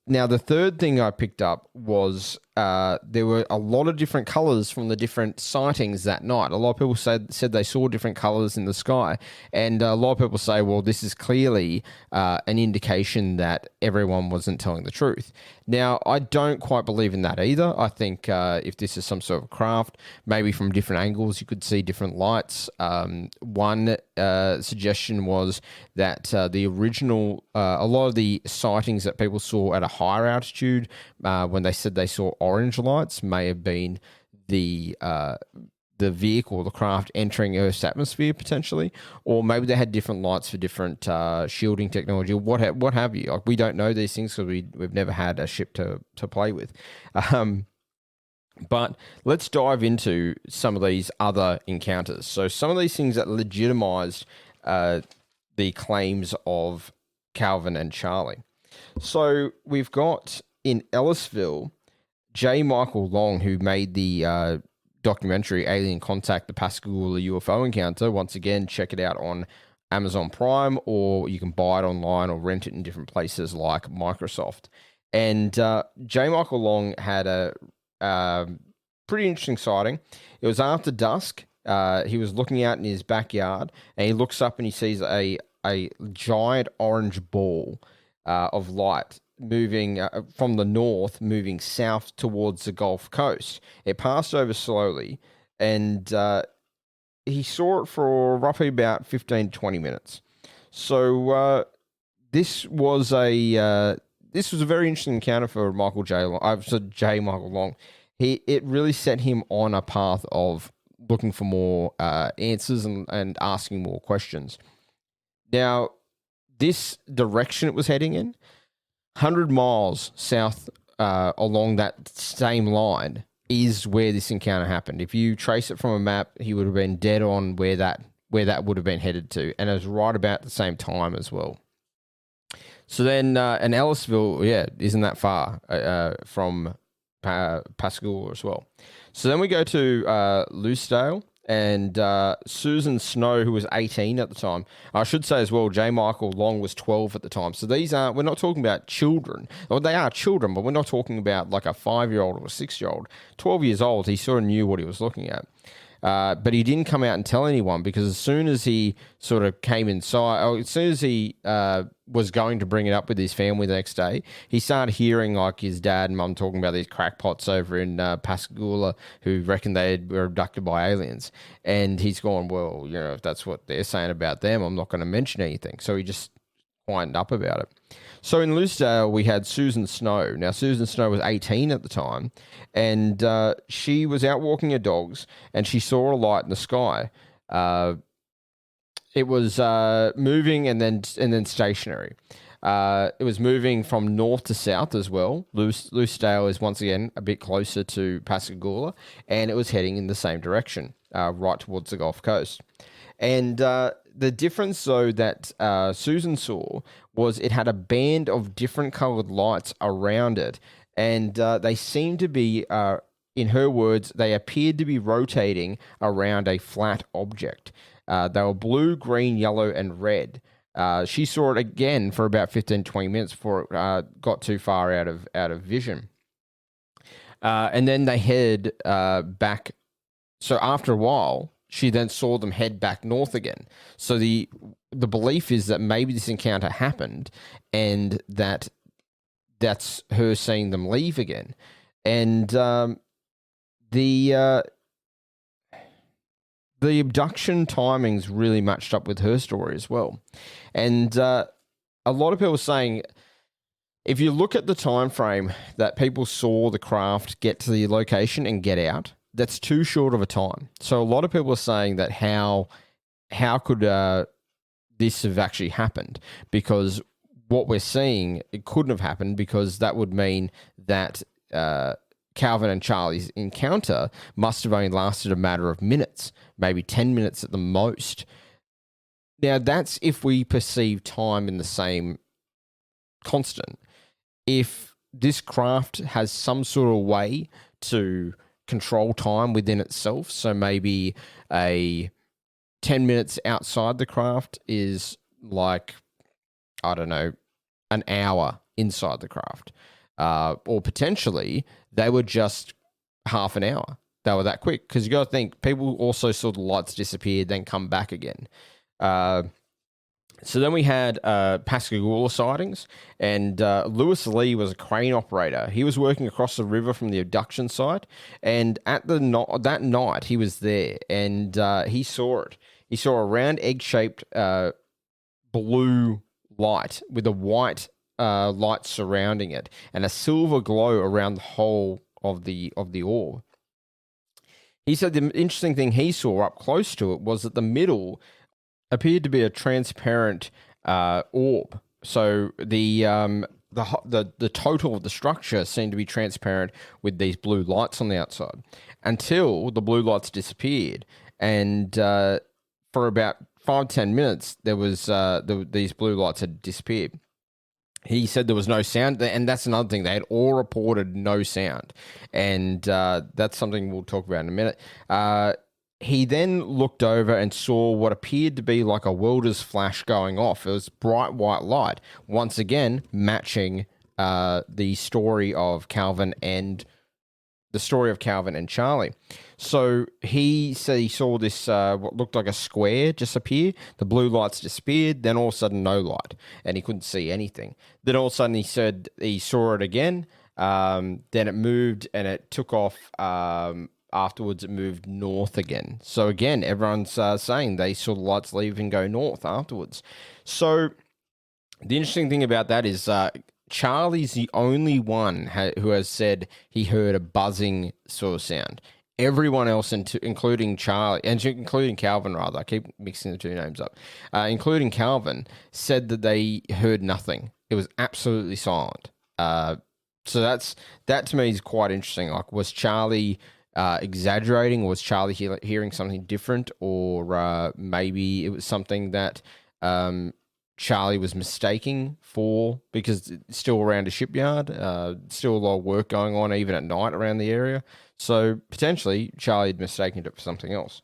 Now, the third thing I picked up was there were a lot of different colors from the different sightings that night. A lot of people said they saw different colors in the sky, and a lot of people say, well, this is clearly an indication that everyone wasn't telling the truth. Now, I don't quite believe in that either. I think if this is some sort of craft, maybe from different angles you could see different lights. One suggestion was that the original, a lot of the sightings that people saw at a higher altitude, when they said they saw orange lights, may have been the vehicle, the craft entering Earth's atmosphere potentially, or maybe they had different lights for different shielding technology, or what have you. Like, we don't know these things because we've never had a ship to play with. But let's dive into some of these other encounters. So some of these things that legitimized the claims of Calvin and Charlie. So we've got in Ellisville, J. Michael Long, who made the documentary Alien Contact, the Pascagoula UFO Encounter. Once again, check it out on Amazon Prime, or you can buy it online or rent it in different places like Microsoft. And J. Michael Long had a pretty interesting sighting. It was after dusk. He was looking out in his backyard, and he looks up and he sees a giant orange ball of light moving from the north, moving south towards the Gulf Coast. It passed over slowly, and he saw it for roughly about 15 to 20 minutes. So this was a very interesting encounter for J. Michael Long. It really set him on a path of looking for more answers and asking more questions. Now, this direction it was heading in, 100 miles south along that same line, is where this encounter happened. If you trace it from a map, he would have been dead on where that would have been headed to, and it was right about the same time as well. So then, and Ellisville, isn't that far from Pascagoula as well. So then we go to Loosedale, and Susan Snow, who was 18 at the time. I should say as well, J. Michael Long was 12 at the time. So we're not talking about children. Well, they are children, but we're not talking about like a 5-year-old or a 6-year-old. 12 years old, he sort of knew what he was looking at. But he didn't come out and tell anyone, because as soon as he sort of came inside, or as soon as he was going to bring it up with his family the next day, he started hearing like his dad and mum talking about these crackpots over in Pascagoula who reckoned they were abducted by aliens. And he's gone, well, if that's what they're saying about them, I'm not going to mention anything. So he just quietened up about it. So in Loosedale, we had Susan Snow. Now, Susan Snow was 18 at the time, and she was out walking her dogs, and she saw a light in the sky. It was moving and then stationary. It was moving from north to south as well. Loosedale is once again a bit closer to Pascagoula, and it was heading in the same direction, right towards the Gulf Coast. And the difference, though, that Susan saw was it had a band of different colored lights around it, and they seemed to be in her words, they appeared to be rotating around a flat object. They were blue, green, yellow, and red. She saw it again for about 15, 20 minutes before it got too far out of vision. And then they head back. So after a while, she then saw them head back north again. So the belief is that maybe this encounter happened, and that's her seeing them leave again. And the abduction timings really matched up with her story as well. And a lot of people are saying, if you look at the time frame that people saw the craft get to the location and get out, that's too short of a time. So a lot of people are saying that how could this have actually happened? Because what we're seeing, it couldn't have happened, because that would mean that Calvin and Charlie's encounter must have only lasted a matter of minutes, maybe 10 minutes at the most. Now, that's if we perceive time in the same constant. If this craft has some sort of way to control time within itself, so maybe a 10 minutes outside the craft is like, I don't know, an hour inside the craft. Or potentially they were just half an hour. They were that quick, because you got to think, people also saw the lights disappear, then come back again. So then we had Pascagoula sightings, and Lewis Lee was a crane operator. He was working across the river from the abduction site, and at that night he was there, and he saw it. He saw a round egg-shaped blue light with a white light surrounding it, and a silver glow around the whole of the orb. He said the interesting thing he saw up close to it was that the middle appeared to be a transparent orb. So the total of the structure seemed to be transparent with these blue lights on the outside, until the blue lights disappeared, and for about 5-10 minutes there was these blue lights had disappeared. He said there was no sound, and that's another thing. They had all reported no sound, and that's something we'll talk about in a minute. He then looked over and saw what appeared to be like a welder's flash going off. It was bright white light, once again matching the story of Calvin and Charlie. So he said he saw this what looked like a square just appear. The blue lights disappeared. Then all of a sudden, no light, and he couldn't see anything. Then all of a sudden, he said he saw it again. Then it moved and it took off. Afterwards, it moved north again. So again, everyone's saying they saw the lights leave and go north afterwards. So the interesting thing about that is Charlie's the only one who has said he heard a buzzing sort of sound. Everyone else, including Charlie, and including Calvin, rather, I keep mixing the two names up, including Calvin, said that they heard nothing. It was absolutely silent. So that to me is quite interesting. Like, was Charlie exaggerating, or was Charlie hearing something different, or maybe it was something that Charlie was mistaking for, because it's still around a shipyard, still a lot of work going on even at night around the area. So potentially Charlie had mistaken it for something else.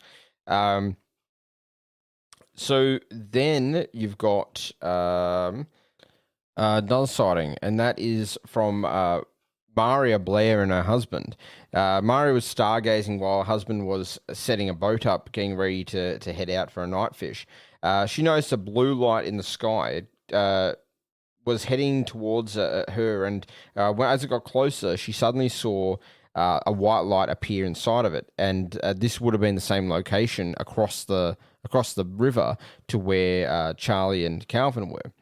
So then you've got another sighting, and that is from Maria Blair and her husband. Maria was stargazing while her husband was setting a boat up, getting ready to head out for a night fish. She noticed a blue light in the sky. It was heading towards her, and as it got closer, she suddenly saw a white light appear inside of it, and this would have been the same location across the river to where Charlie and Calvin were.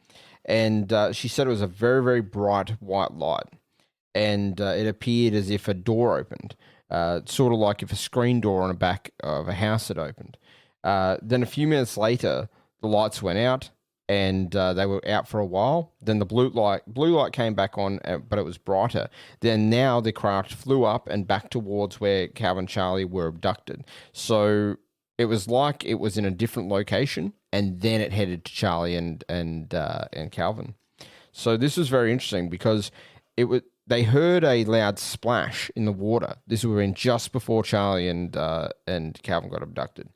And she said it was a very, very bright white light, and it appeared as if a door opened, sort of like if a screen door on the back of a house had opened. Then a few minutes later, the lights went out, and they were out for a while. Then the blue light came back on, but it was brighter. Then now the craft flew up and back towards where Calvin and Charlie were abducted. So it was like it was in a different location, and then it headed to Charlie and Calvin. So this was very interesting, because they heard a loud splash in the water. This would have been just before Charlie and Calvin got abducted.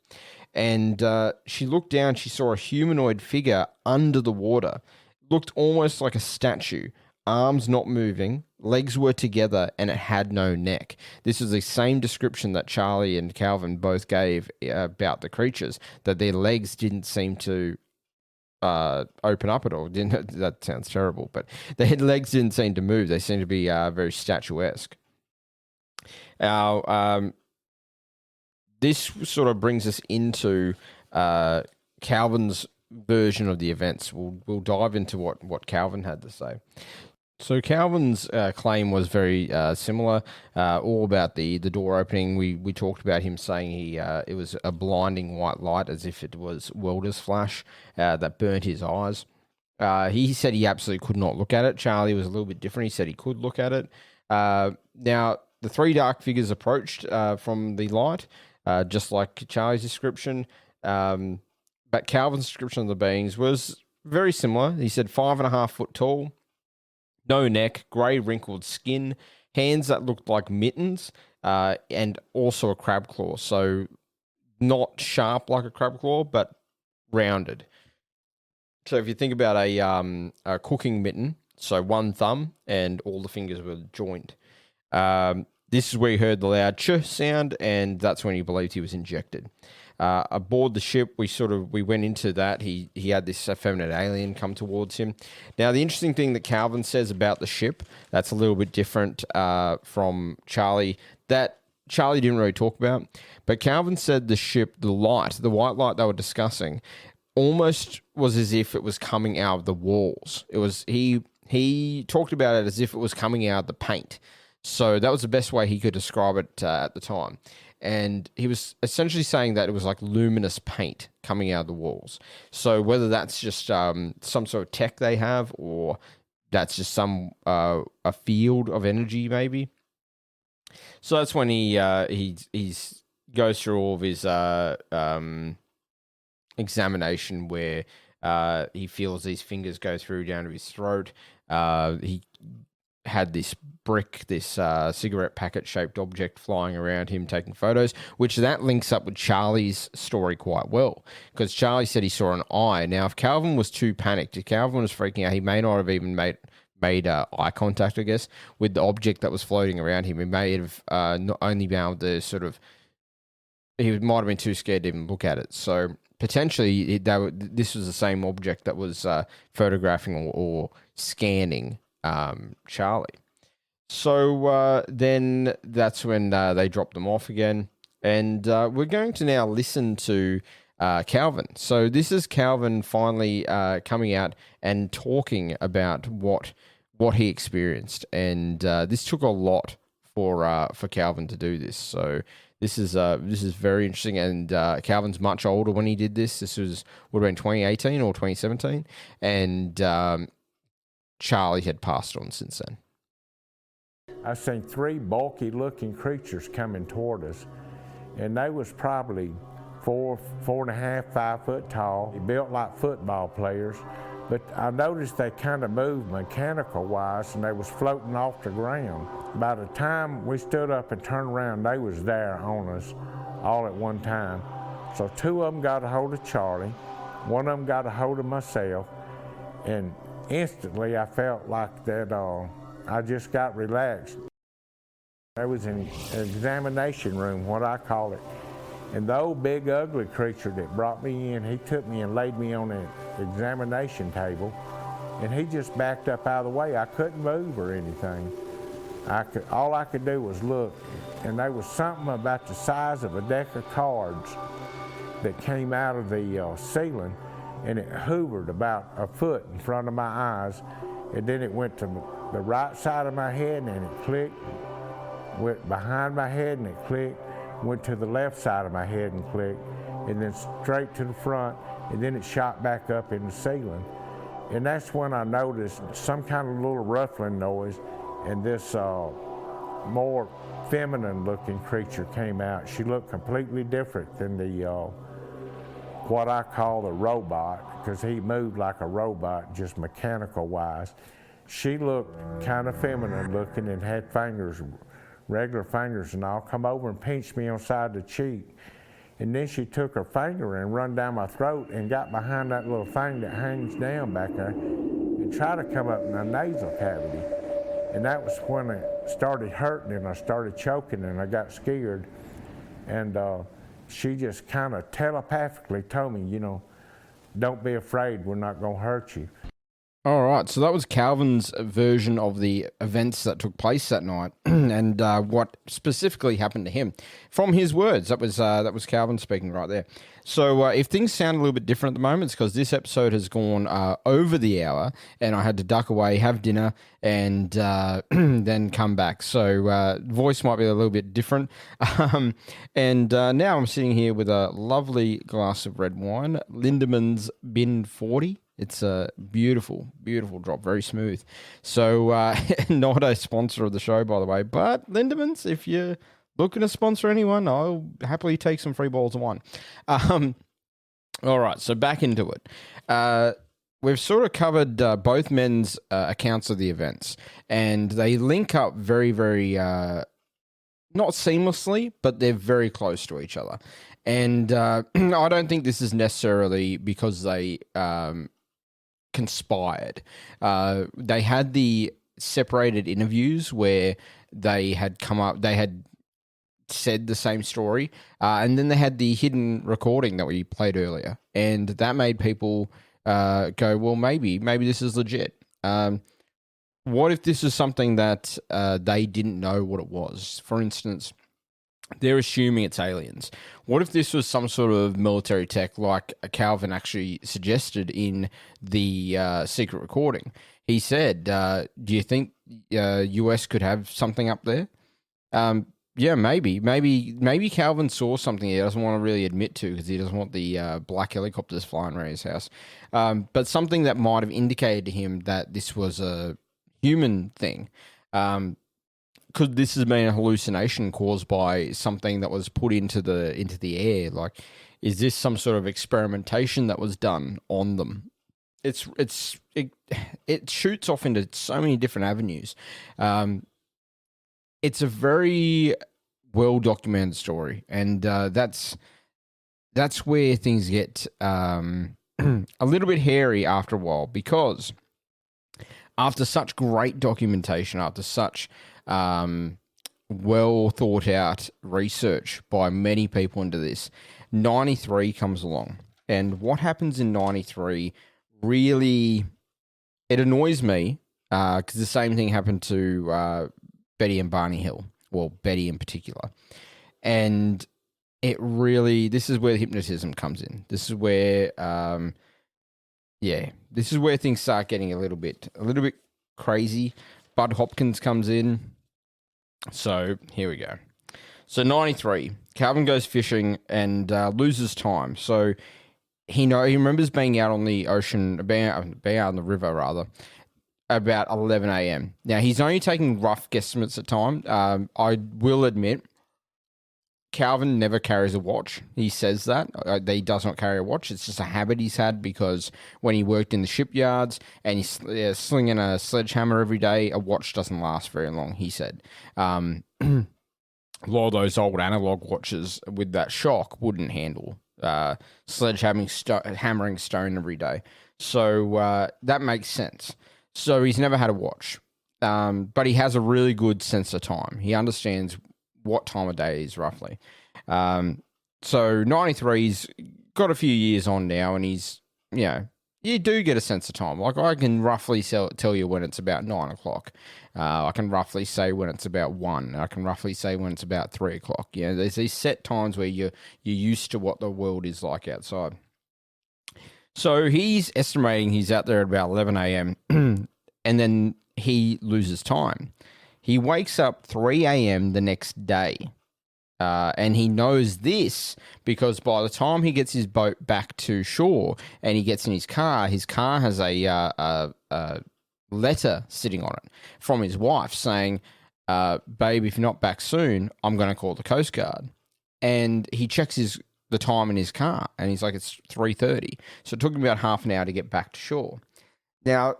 And she looked down, she saw a humanoid figure under the water. Looked almost like a statue. Arms not moving, legs were together, and it had no neck. This is the same description that Charlie and Calvin both gave about the creatures, that their legs didn't seem to open up at all. That sounds terrible, but their legs didn't seem to move. They seemed to be very statuesque. This sort of brings us into Calvin's version of the events. We'll dive into what Calvin had to say. So Calvin's claim was very similar, all about the door opening. We talked about him saying it was a blinding white light, as if it was welder's flash that burnt his eyes. He said he absolutely could not look at it. Charlie was a little bit different. He said he could look at it. Now, the three dark figures approached from the light, just like Charlie's description. But Calvin's description of the beings was very similar. He said 5.5 foot tall, no neck, grey wrinkled skin, hands that looked like mittens, and also a crab claw. So not sharp like a crab claw, but rounded. So if you think about a cooking mitten, so one thumb and all the fingers were joined. This is where he heard the loud ch sound, and that's when he believed he was injected. Aboard the ship, we went into that. He had this effeminate alien come towards him. Now, the interesting thing that Calvin says about the ship, that's a little bit different from Charlie, that Charlie didn't really talk about. But Calvin said the ship, the white light they were discussing, almost was as if it was coming out of the walls. It was he talked about it as if it was coming out of the paint. So that was the best way he could describe it at the time. And he was essentially saying that it was like luminous paint coming out of the walls. So whether that's just some sort of tech they have, or that's just some a field of energy maybe. So that's when he goes through all of his examination, where he feels these fingers go through down to his throat. He had this brick, this cigarette packet-shaped object flying around him, taking photos, which that links up with Charlie's story quite well, because Charlie said he saw an eye. Now, if Calvin was too panicked, if Calvin was freaking out, he may not have even made eye contact, I guess, with the object that was floating around him. He may have not only been able to he might have been too scared to even look at it. So potentially, this was the same object that was photographing or scanning Charlie. So then that's when they dropped them off again. And we're going to now listen to Calvin. So this is Calvin finally coming out and talking about what he experienced. And this took a lot for Calvin to do this. So this is very interesting. And Calvin's much older when he did this. This would have been 2018 or 2017. And Charlie had passed on since then. I seen 3 bulky-looking creatures coming toward us, and they was probably 4.5, 5 foot tall. They built like football players, but I noticed they kind of moved mechanical-wise, and they was floating off the ground. By the time we stood up and turned around, they was there on us all at one time. So 2 of them got a hold of Charlie, 1 of them got a hold of myself, and instantly I felt like that I just got relaxed. There was an examination room, what I call it, and the old big ugly creature that brought me in, he took me and laid me on an examination table, and he just backed up out of the way. I couldn't move or anything. All I could do was look, and there was something about the size of a deck of cards that came out of the ceiling, and it hovered about a foot in front of my eyes, and then it went to the right side of my head, and it clicked, went behind my head, and it clicked, went to the left side of my head and clicked, and then straight to the front, and then it shot back up in the ceiling. And that's when I noticed some kind of little ruffling noise, and this more feminine looking creature came out. She looked completely different than the what I call the robot, because he moved like a robot, just mechanical wise. She looked kind of feminine looking and had fingers, regular fingers and all, come over and pinched me on the side of the cheek. And then she took her finger and run down my throat and got behind that little thing that hangs down back there and tried to come up in my nasal cavity. And that was when it started hurting and I started choking and I got scared. And she just kind of telepathically told me, don't be afraid, we're not going to hurt you. All right, so that was Calvin's version of the events that took place that night, and what specifically happened to him. From his words, that was Calvin speaking right there. So if things sound a little bit different at the moment, it's because this episode has gone over the hour, and I had to duck away, have dinner, and then come back. So voice might be a little bit different. And now I'm sitting here with a lovely glass of red wine, Lindeman's Bin 40. It's a beautiful, beautiful drop, very smooth. So not a sponsor of the show, by the way, but Lindemans, if you're looking to sponsor anyone, I'll happily take some free bottles of wine. All right, so back into it. We've sort of covered both men's accounts of the events, and they link up very, very, not seamlessly, but they're very close to each other. And I don't think this is necessarily because they conspired. They had the separated interviews where they had said the same story, and then they had the hidden recording that we played earlier, and that made people go, well, maybe this is legit. What if this is something that they didn't know what it was? For instance, they're assuming it's aliens. What if this was some sort of military tech like Calvin actually suggested in the secret recording? He said, do you think US could have something up there? Yeah, maybe. Maybe Calvin saw something he doesn't want to really admit to because he doesn't want the black helicopters flying around his house. But something that might have indicated to him that this was a human thing. Could this have been a hallucination caused by something that was put into the air? Like, is this some sort of experimentation that was done on them? It shoots off into so many different avenues. It's a very well documented story, and that's where things get a little bit hairy after a while, because after such great documentation, after such well thought out research by many people into this, 93 comes along. And what happens in 93 really, it annoys me because the same thing happened to Betty and Barney Hill. Well, Betty in particular. And it really, this is where hypnotism comes in. This is where, this is where things start getting a little bit crazy. Bud Hopkins comes in. So here we go. So 93, Calvin goes fishing and loses time. So he remembers being out on the ocean, being out on the river rather, about 11 a.m. Now he's only taking rough guesstimates at time. I will admit, Calvin never carries a watch. He says that he does not carry a watch. It's just a habit he's had because when he worked in the shipyards and he's slinging a sledgehammer every day, a watch doesn't last very long, he said. A lot of those old analog watches with that shock wouldn't handle hammering stone every day. So that makes sense. So he's never had a watch. But he has a really good sense of time. He understands what time of day it is roughly. So 93's got a few years on now, and he's, you do get a sense of time. Like, I can roughly tell you when it's about 9 o'clock. I can roughly say when it's about 1. I can roughly say when it's about 3 o'clock. There's these set times where you're used to what the world is like outside. So he's estimating he's out there at about 11 a.m. and then he loses time. He wakes up 3 a.m. the next day, and he knows this because by the time he gets his boat back to shore and he gets in his car has a letter sitting on it from his wife saying, babe, if you're not back soon, I'm going to call the Coast Guard. And he checks the time in his car, and he's like, it's 3:30. So it took him about half an hour to get back to shore. Now,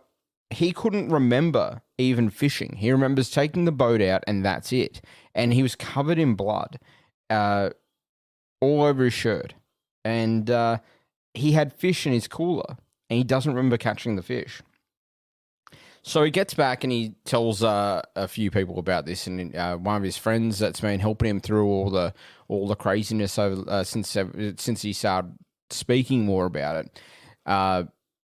he couldn't remember even fishing. He remembers taking the boat out and that's it. And he was covered in blood all over his shirt. And he had fish in his cooler and he doesn't remember catching the fish. So he gets back and he tells a few people about this, and one of his friends that's been helping him through all the craziness over since he started speaking more about it,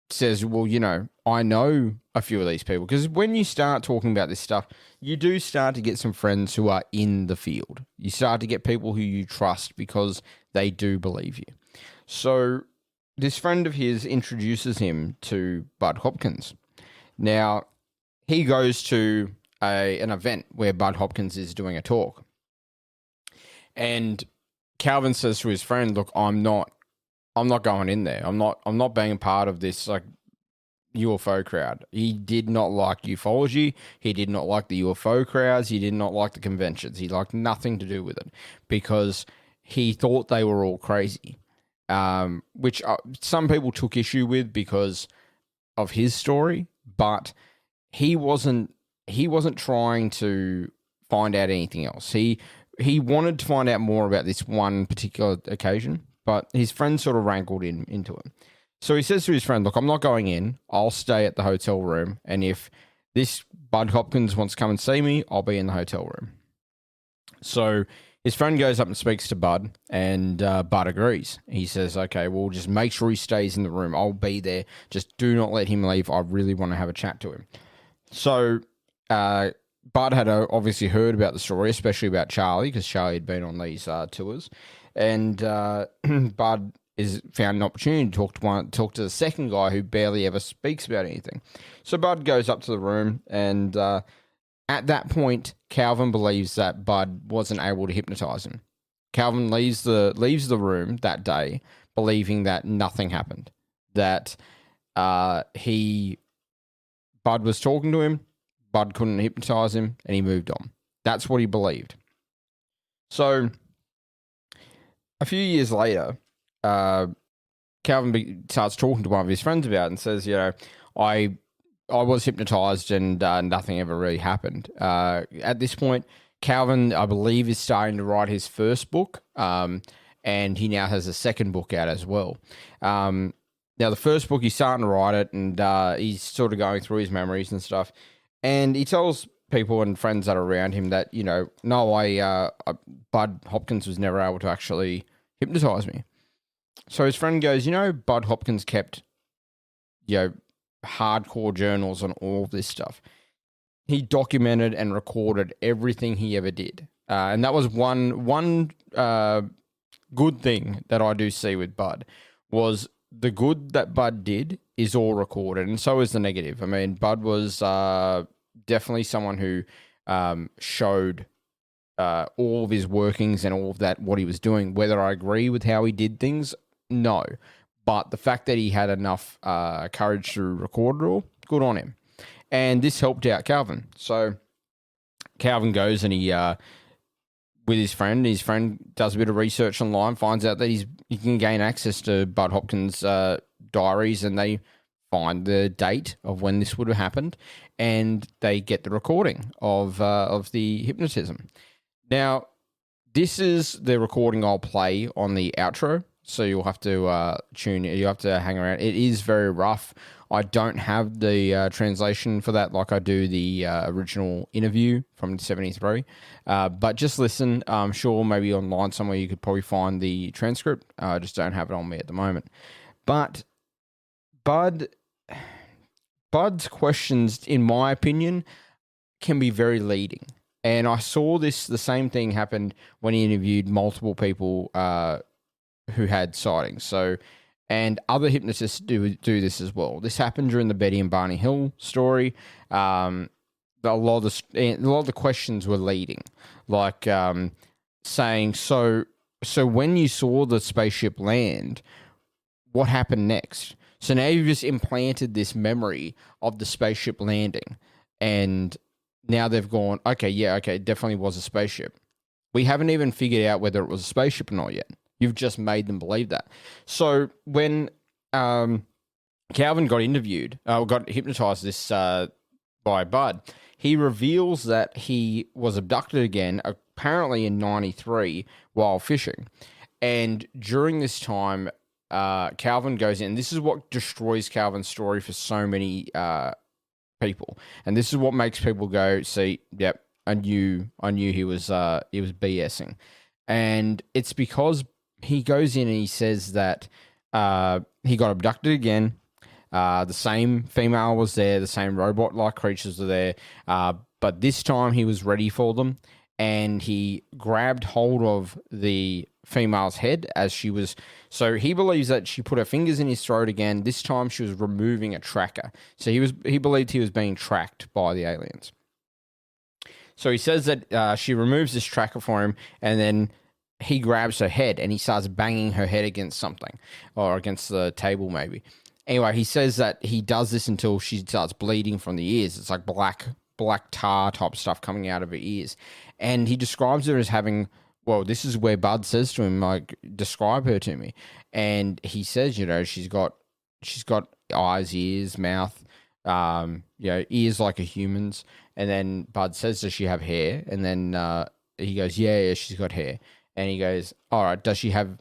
says, well, you know, I know a few of these people, because when you start talking about this stuff, you do start to get some friends who are in the field. You start to get people who you trust because they do believe you. So this friend of his introduces him to Bud Hopkins. Now, he goes to an event where Bud Hopkins is doing a talk. And Calvin says to his friend, look, I'm not going in there. I'm not being a part of this like UFO crowd. He did not like ufology. He did not like the UFO crowds. He did not like the conventions. He liked nothing to do with it because he thought they were all crazy. Which some people took issue with because of his story, but he wasn't trying to find out anything else. He wanted to find out more about this one particular occasion, but his friend sort of wrangled into it. So he says to his friend, look, I'm not going in. I'll stay at the hotel room, and if this Bud Hopkins wants to come and see me, I'll be in the hotel room. So his friend goes up and speaks to Bud, and Bud agrees. He says, okay, well, just make sure he stays in the room. I'll be there. Just do not let him leave. I really want to have a chat to him. So Bud had obviously heard about the story, especially about Charlie, because Charlie had been on these tours. And Bud found an opportunity to talk to the second guy who barely ever speaks about anything. So Bud goes up to the room, and at that point, Calvin believes that Bud wasn't able to hypnotize him. Calvin leaves the room that day, believing that nothing happened. That Bud was talking to him, Bud couldn't hypnotize him, and he moved on. That's what he believed. So a few years later, Calvin starts talking to one of his friends about it and says, you know, I was hypnotized and nothing ever really happened. At this point, Calvin, I believe, is starting to write his first book, and he now has a second book out as well. Now, the first book, he's starting to write it, and he's sort of going through his memories and stuff. And he tells people and friends that are around him that, you know, no, Bud Hopkins was never able to actually hypnotize me. So his friend goes, you know, Bud Hopkins kept, you know, hardcore journals on all of this stuff. He documented and recorded everything he ever did. And that was one good thing that I do see with Bud, was the good that Bud did is all recorded, and so is the negative. I mean, Bud was definitely someone who showed all of his workings and all of that, what he was doing. Whether I agree with how he did things, no. But the fact that he had enough courage to record it all, good on him. And this helped out Calvin. So Calvin goes and he, with his friend does a bit of research online, finds out that he can gain access to Bud Hopkins' diaries, and they find the date of when this would have happened, and they get the recording of the hypnotism. Now, this is the recording I'll play on the outro, so you'll have to tune in. You have to hang around. It is very rough. I don't have the translation for that like I do the original interview from 73. But just listen. I'm sure maybe online somewhere you could probably find the transcript. I just don't have it on me at the moment. But Bud's questions, in my opinion, can be very leading. And I saw the same thing happened when he interviewed multiple people who had sightings. So, and other hypnotists do this as well. This happened during the Betty and Barney Hill story. A lot of the questions were leading, like saying, so when you saw the spaceship land, what happened next? So now you've just implanted this memory of the spaceship landing, and now they've gone, okay, it definitely was a spaceship. We haven't even figured out whether it was a spaceship or not yet. You've just made them believe that. So when Calvin got interviewed, got hypnotized this by Bud. He reveals that he was abducted again, apparently in 93 while fishing. And during this time, Calvin goes in. This is what destroys Calvin's story for so many people. And this is what makes people go, see, yep, I knew he was BSing. And it's because he goes in and he says that he got abducted again. The same female was there, the same robot-like creatures were there, but this time he was ready for them, and he grabbed hold of the female's head as she was... So he believes that she put her fingers in his throat again. This time she was removing a tracker. So he believed he was being tracked by the aliens. So he says that she removes this tracker for him, and then he grabs her head, and he starts banging her head against something, or against the table maybe. Anyway, he says that he does this until she starts bleeding from the ears. It's like black tar type stuff coming out of her ears. And he describes her as having, well, this is where Bud says to him, like, describe her to me. And he says, you know, she's got eyes, ears, mouth, ears like a human's. And then Bud says, does she have hair? And then he goes, yeah, she's got hair. And he goes, all right, does she have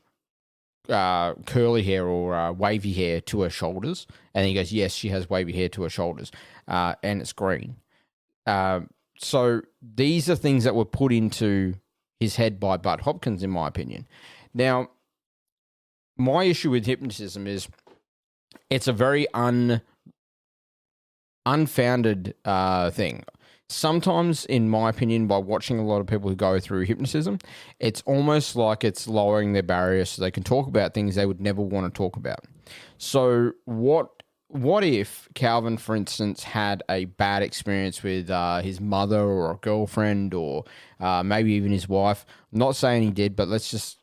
curly hair or wavy hair to her shoulders? And he goes, yes, she has wavy hair to her shoulders, and it's green. So these are things that were put into his head by Bud Hopkins, in my opinion. Now, my issue with hypnotism is it's a very unfounded thing. Sometimes, in my opinion, by watching a lot of people who go through hypnotism, it's almost like it's lowering their barriers so they can talk about things they would never want to talk about. So what if Calvin, for instance, had a bad experience with his mother or a girlfriend or maybe even his wife? I'm not saying he did, but let's just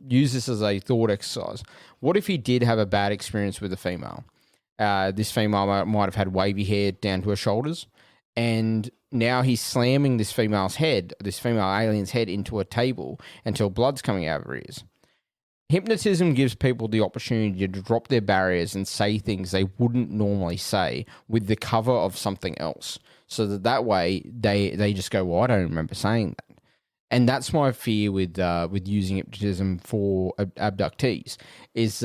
use this as a thought exercise. What if he did have a bad experience with a female? This female might have had wavy hair down to her shoulders. And now he's slamming this female alien's head into a table until blood's coming out of her ears. Hypnotism gives people the opportunity to drop their barriers and say things they wouldn't normally say with the cover of something else. So that way they just go, well, I don't remember saying that. And that's my fear with using hypnotism for abductees, is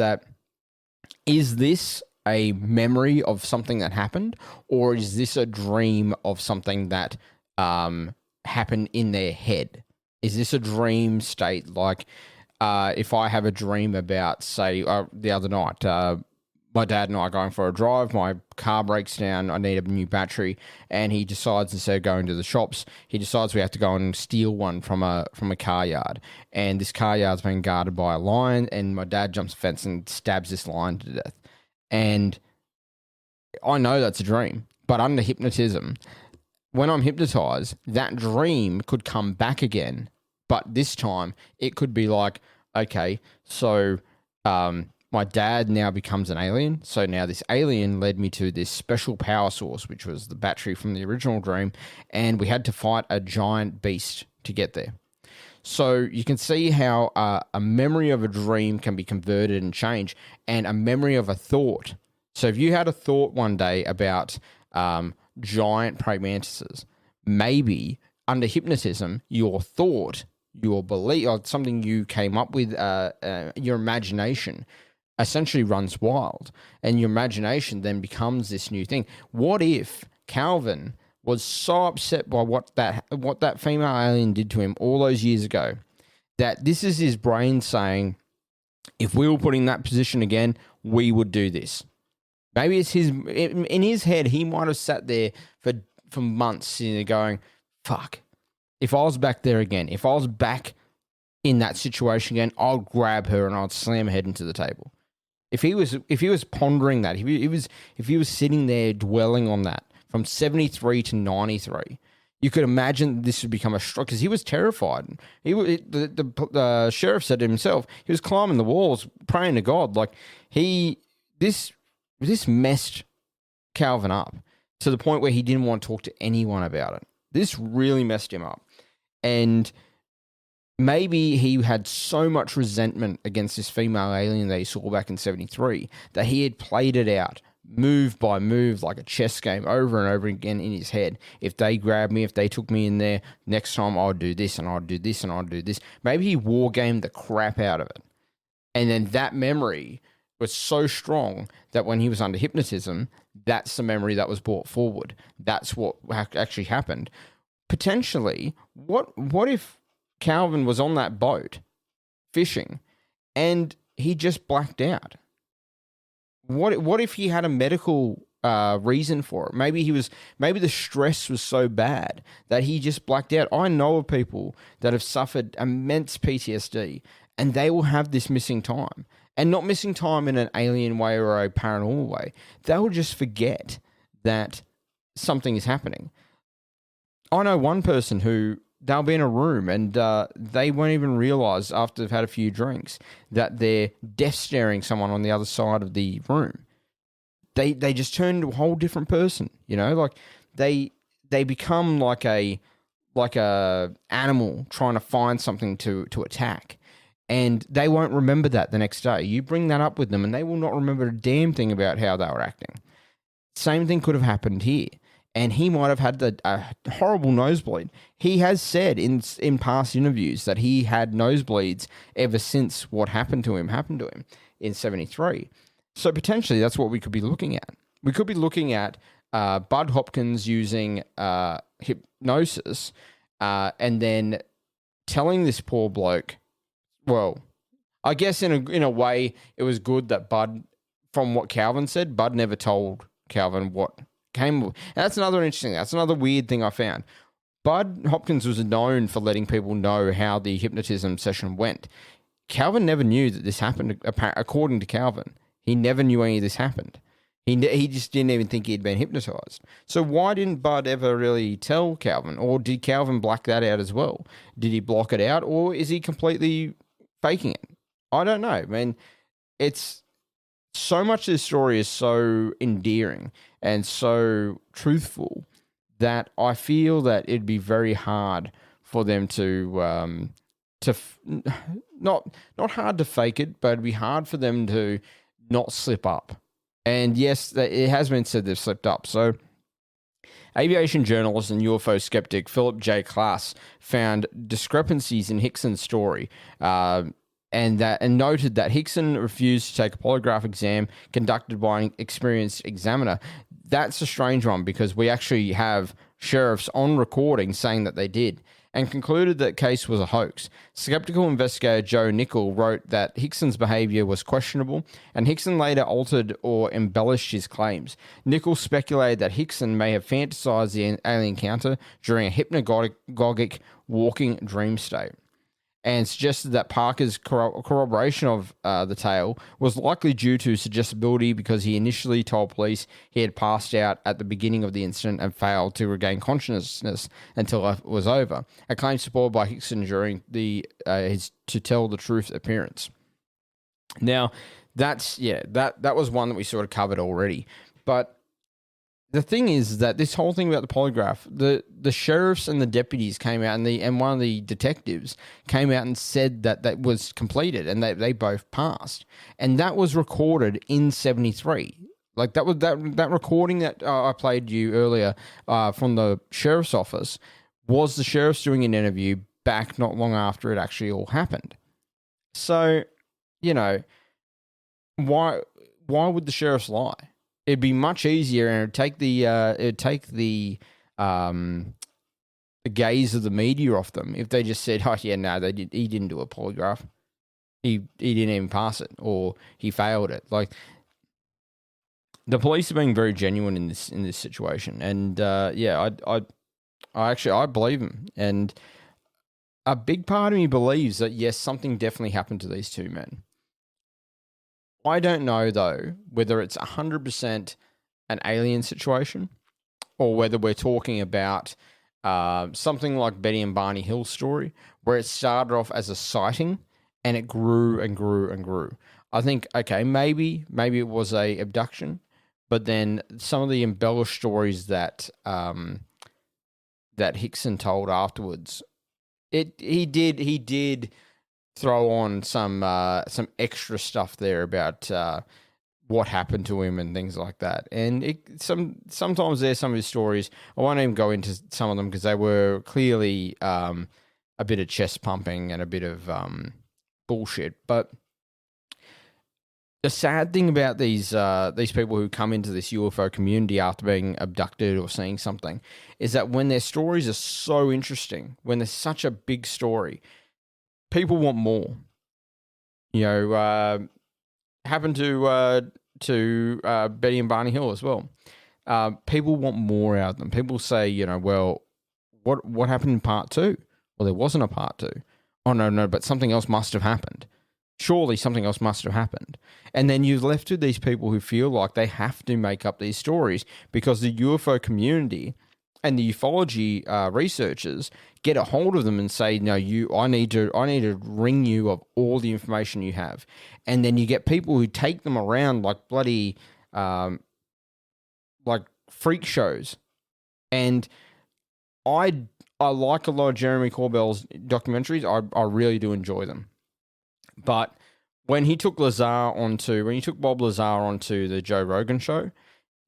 this a memory of something that happened, or is this a dream of something that happened in their head? Is this a dream state? Like, if I have a dream about, say, the other night, my dad and I are going for a drive, my car breaks down, I need a new battery, and he decides, instead of going to the shops, he decides we have to go and steal one from a car yard. And this car yard's being guarded by a lion, and my dad jumps the fence and stabs this lion to death. And I know that's a dream, but under hypnotism, when I'm hypnotized, that dream could come back again. But this time, it could be like, okay, so my dad now becomes an alien. So now this alien led me to this special power source, which was the battery from the original dream, and we had to fight a giant beast to get there. So you can see how a memory of a dream can be converted and changed, and a memory of a thought. So if you had a thought one day about giant praying mantises, maybe under hypnotism, your thought, your belief, or something you came up with, your imagination essentially runs wild, and your imagination then becomes this new thing. What if Calvin was so upset by what that female alien did to him all those years ago, that this is his brain saying, if we were put in that position again, we would do this. Maybe it's in his head, he might have sat there for months, going, fuck, if I was back there again, if I was back in that situation again, I'll grab her and I'll slam her head into the table. If he was pondering that, if he was sitting there dwelling on that, from 73 to 93, you could imagine this would become a struggle, because he was terrified. The sheriff said to himself, he was climbing the walls, praying to God. Like, this messed Calvin up to the point where he didn't want to talk to anyone about it. This really messed him up. And maybe he had so much resentment against this female alien that he saw back in 73 that he had played it out move by move like a chess game over and over again in his head. If they grabbed me, if they took me in there, next time I'll do this and I'll do this and I'll do this. Maybe he war gamed the crap out of it. And then that memory was so strong that when he was under hypnotism, that's the memory that was brought forward. That's what actually happened. Potentially, what if Calvin was on that boat fishing and he just blacked out? What if he had a medical reason for it? Maybe the stress was so bad that he just blacked out. I know of people that have suffered immense PTSD and they will have this missing time, and not missing time in an alien way or a paranormal way. They will just forget that something is happening. I know one person who they'll be in a room and they won't even realize after they've had a few drinks that they're death staring someone on the other side of the room. They just turn into a whole different person, like they become like a animal trying to find something to attack. And they won't remember that the next day. You bring that up with them and they will not remember a damn thing about how they were acting. Same thing could have happened here. And he might have had a horrible nosebleed. He has said in past interviews that he had nosebleeds ever since what happened to him in 73. So potentially that's what we could be looking at. We could be looking at Bud Hopkins using hypnosis and then telling this poor bloke, well, I guess in a way it was good that Bud, from what Calvin said, Bud never told Calvin what came. And that's another weird thing I found. Bud Hopkins was known for letting people know how the hypnotism session went. Calvin never knew that this happened, according to Calvin. He never knew any of this happened. He just didn't even think he'd been hypnotized. So why didn't Bud ever really tell Calvin? Or did Calvin black that out as well? Did he block it out? Or is he completely faking it? I don't know. I mean, it's so much of this story is so endearing and so truthful that I feel that it'd be very hard for them to not hard to fake it, but it'd be hard for them to not slip up. And yes, it has been said they've slipped up. So aviation journalist and UFO skeptic Philip J. Klass found discrepancies in Hickson's story and noted that Hickson refused to take a polygraph exam conducted by an experienced examiner. That's a strange one because we actually have sheriffs on recording saying that they did, and concluded that case was a hoax. Skeptical investigator Joe Nickel wrote that Hickson's behavior was questionable, and Hickson later altered or embellished his claims. Nickel speculated that Hickson may have fantasized the alien encounter during a hypnagogic walking dream state, and suggested that Parker's corroboration of the tale was likely due to suggestibility because he initially told police he had passed out at the beginning of the incident and failed to regain consciousness until it was over, a claim supported by Hickson during his to tell the truth appearance. Now, that was one that we sort of covered already, but the thing is that this whole thing about the polygraph, the sheriffs and the deputies came out and one of the detectives came out and said that was completed and they both passed. And that was recorded in 73. Like that recording that I played you earlier from the sheriff's office was the sheriffs doing an interview back not long after it actually all happened. So, why would the sheriffs lie? It'd be much easier, and it'd take the gaze of the media off them if they just said, "Oh yeah, no, he didn't do a polygraph. He didn't even pass it, or he failed it." Like the police are being very genuine in this situation, and I believe them, and a big part of me believes that yes, something definitely happened to these two men. I don't know, though, whether it's 100% an alien situation or whether we're talking about something like Betty and Barney Hill's story, where it started off as a sighting and it grew and grew and grew. I think, okay, maybe it was a abduction, but then some of the embellished stories that Hickson told afterwards, He did throw on some extra stuff there about what happened to him and things like that. And sometimes there's some of his stories. I won't even go into some of them because they were clearly a bit of chest pumping and a bit of bullshit. But the sad thing about these people who come into this UFO community after being abducted or seeing something is that when their stories are so interesting, when there's such a big story, people want more. You know, happened to Betty and Barney Hill as well. People want more out of them. People say, you know, well, what happened in part 2? Well, there wasn't a part 2. Oh, no, but something else must have happened. Surely something else must have happened. And then you're left with these people who feel like they have to make up these stories because the UFO community and the ufology researchers get a hold of them and say, no, I need to ring you of all the information you have. And then you get people who take them around like bloody like freak shows. And I like a lot of Jeremy Corbell's documentaries. I really do enjoy them. But when he took Bob Lazar onto the Joe Rogan show,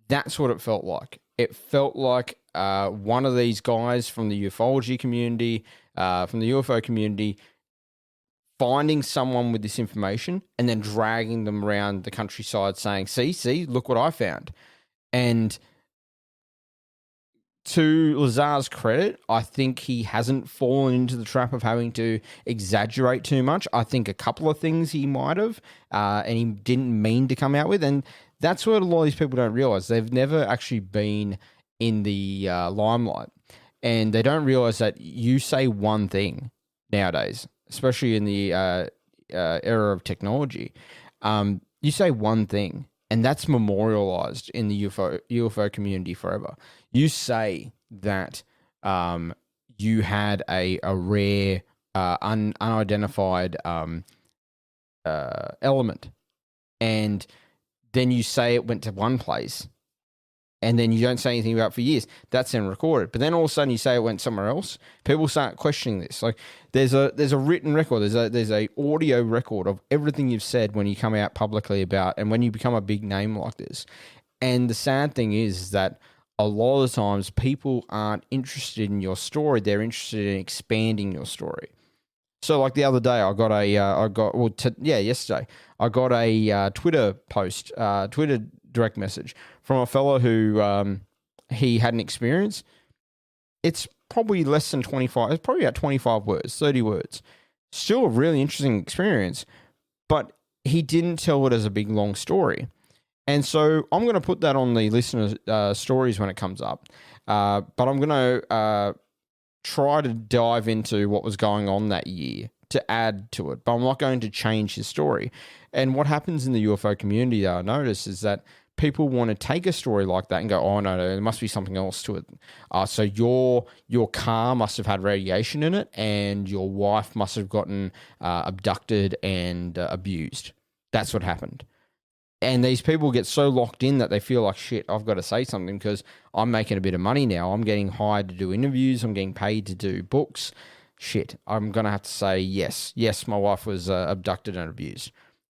that's what it felt like. It felt like one of these guys from the ufology community, from the UFO community, finding someone with this information and then dragging them around the countryside saying, see, look what I found. And to Lazar's credit, I think he hasn't fallen into the trap of having to exaggerate too much. I think a couple of things he might have, and he didn't mean to come out with. And that's what a lot of these people don't realize. They've never actually been in the limelight. And they don't realize that you say one thing nowadays, especially in the era of technology. You say one thing, and that's memorialized in the UFO community forever. You say that you had a rare, unidentified element, and then you say it went to one place, and then you don't say anything about it for years. That's then recorded. But then all of a sudden you say it went somewhere else. People start questioning this. Like there's a written record, there's a audio record of everything you've said when you come out publicly about, and when you become a big name like this. And the sad thing is that a lot of the times people aren't interested in your story. They're interested in expanding your story. So like the other day, yesterday, I got a Twitter post, Twitter direct message from a fellow who he had an experience. It's probably less than 25. It's probably about 25 words, 30 words. Still a really interesting experience, but he didn't tell it as a big, long story. And so I'm going to put that on the listener stories when it comes up. But I'm going to try to dive into what was going on that year to add to it. But I'm not going to change his story. And what happens in the UFO community that I notice is that people want to take a story like that and go, oh, no, there must be something else to it. So your car must have had radiation in it, and your wife must have gotten abducted and abused. That's what happened. And these people get so locked in that they feel like, shit, I've got to say something because I'm making a bit of money now. I'm getting hired to do interviews. I'm getting paid to do books. Shit, I'm going to have to say yes. Yes, my wife was abducted and abused.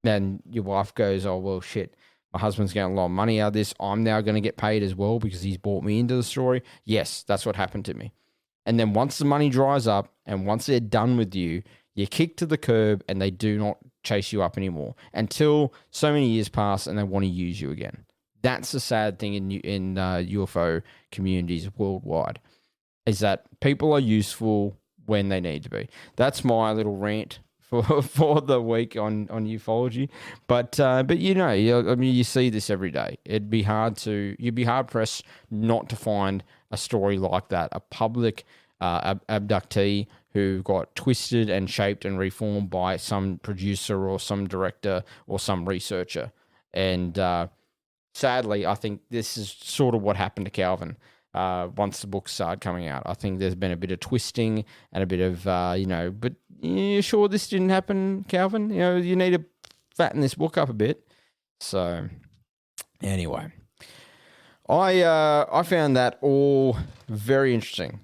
Then your wife goes, oh, well, shit, my husband's getting a lot of money out of this. I'm now going to get paid as well because he's brought me into the story. Yes, that's what happened to me. And then once the money dries up and once they're done with you, you're kicked to the curb and they do not chase you up anymore until so many years pass and they want to use you again. That's the sad thing in UFO communities worldwide, is that people are useful when they need to be. That's my little rant for the week on ufology. But you know, I mean, you see this every day. You'd be hard pressed not to find a story like that, a public abductee who got twisted and shaped and reformed by some producer or some director or some researcher. And sadly, I think this is sort of what happened to Calvin once the book started coming out. I think there's been a bit of twisting and a bit of, but you sure this didn't happen, Calvin? You know, you need to fatten this book up a bit. So anyway, I found that all very interesting,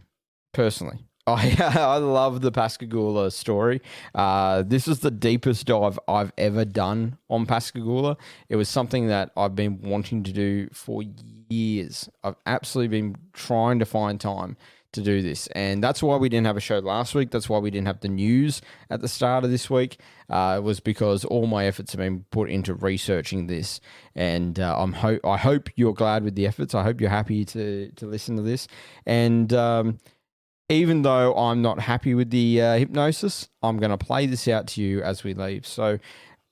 personally. I love the Pascagoula story. This is the deepest dive I've ever done on Pascagoula. It was something that I've been wanting to do for years. I've absolutely been trying to find time to do this, and that's why we didn't have a show last week. That's why we didn't have the news at the start of this week. It was because all my efforts have been put into researching this, and I hope you're glad with the efforts. I hope you're happy to listen to this, and even though I'm not happy with the hypnosis, I'm going to play this out to you as we leave. So,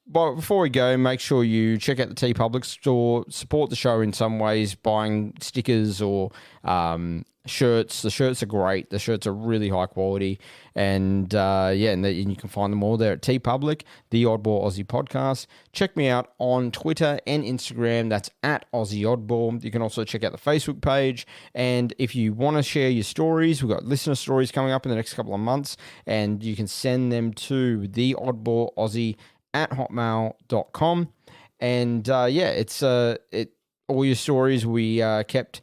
but before we go, make sure you check out the TeePublic store, support the show in some ways, buying stickers or shirts. The shirts are great. The shirts are really high quality. And and you can find them all there at TeePublic, the Oddball Aussie Podcast. Check me out on Twitter and Instagram. That's at Aussie Oddball. You can also check out the Facebook page. And if you want to share your stories, we've got listener stories coming up in the next couple of months, and you can send them to the Oddball Aussie at hotmail.com. And it's all your stories we kept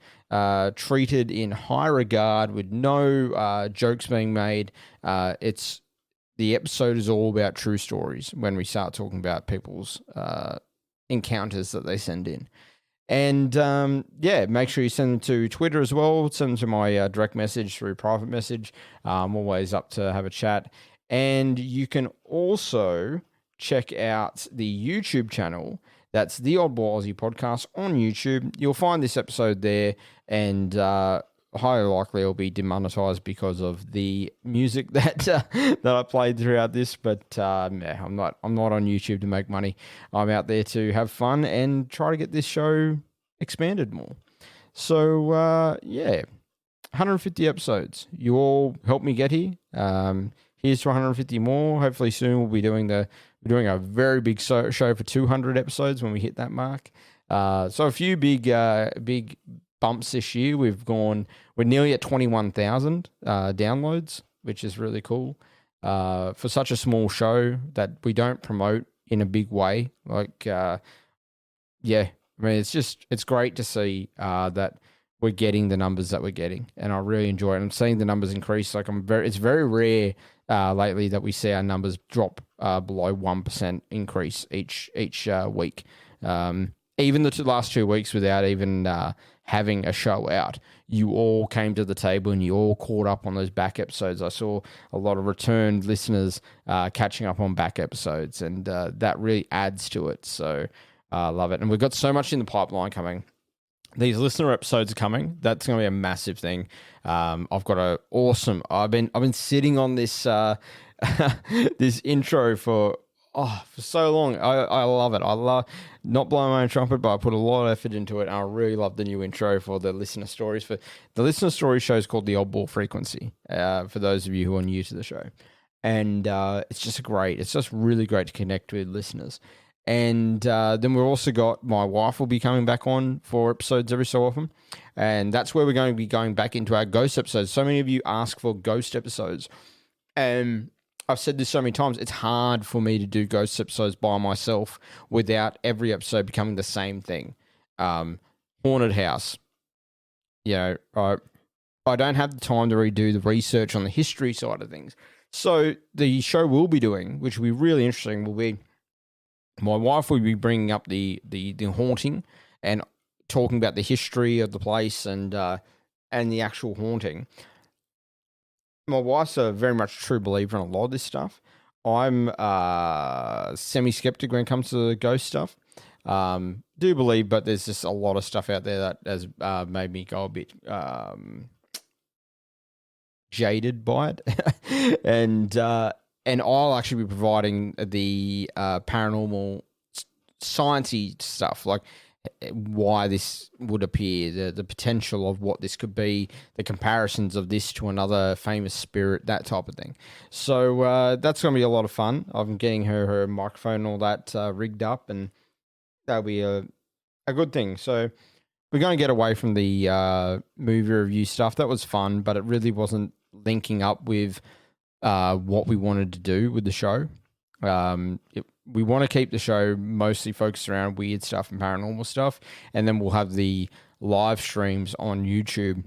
treated in high regard with no jokes being made. The episode is all about true stories when we start talking about people's encounters that they send in. And make sure you send them to Twitter as well. Send them to my direct message through private message. I'm always up to have a chat. And you can also check out the YouTube channel. That's the Oddball Aussie Podcast on YouTube. You'll find this episode there, and highly likely it'll be demonetized because of the music that I played throughout this. But I'm not on YouTube to make money. I'm out there to have fun and try to get this show expanded more. So 150 episodes. You all helped me get here. Here's to 150 more. Hopefully soon we'll be doing a very big show for 200 episodes when we hit that mark. So a few big bumps this year. We're nearly at 21,000 downloads, which is really cool. For such a small show that we don't promote in a big way. It's great to see that we're getting the numbers that we're getting, and I really enjoy it. I'm seeing the numbers increase. It's very rare lately that we see our numbers drop below 1% increase each week. Even the last 2 weeks without even having a show out, you all came to the table and you all caught up on those back episodes. I saw a lot of returned listeners catching up on back episodes, and that really adds to it. So I love it. And we've got so much in the pipeline coming. These listener episodes are coming. That's going to be a massive thing. I've got I've been sitting on this this intro for so long. I love it. I love not blowing my own trumpet, but I put a lot of effort into it. And I really love the new intro for the listener stories. For the listener story show is called the Oddball Frequency. For those of you who are new to the show, and it's just really great to connect with listeners. And then we've also got my wife will be coming back on for episodes every so often. And that's where we're going to be going back into our ghost episodes. So many of you ask for ghost episodes. And I've said this so many times, it's hard for me to do ghost episodes by myself without every episode becoming the same thing. Haunted house. I don't have the time to redo the research on the history side of things. So the show we'll be doing, which will be really interesting, will be my wife will be bringing up the haunting and talking about the history of the place and the actual haunting. My wife's a very much true believer in a lot of this stuff. I'm semi-skeptic when it comes to the ghost stuff. Do believe, but there's just a lot of stuff out there that has made me go a bit jaded by it. And I'll actually be providing the paranormal sciencey stuff, like why this would appear, the potential of what this could be, the comparisons of this to another famous spirit, that type of thing. So that's going to be a lot of fun. I'm getting her microphone and all that rigged up, and that'll be a good thing. So we're going to get away from the movie review stuff. That was fun, but it really wasn't linking up with what we wanted to do with the show. We want to keep the show mostly focused around weird stuff and paranormal stuff, and then we'll have the live streams on YouTube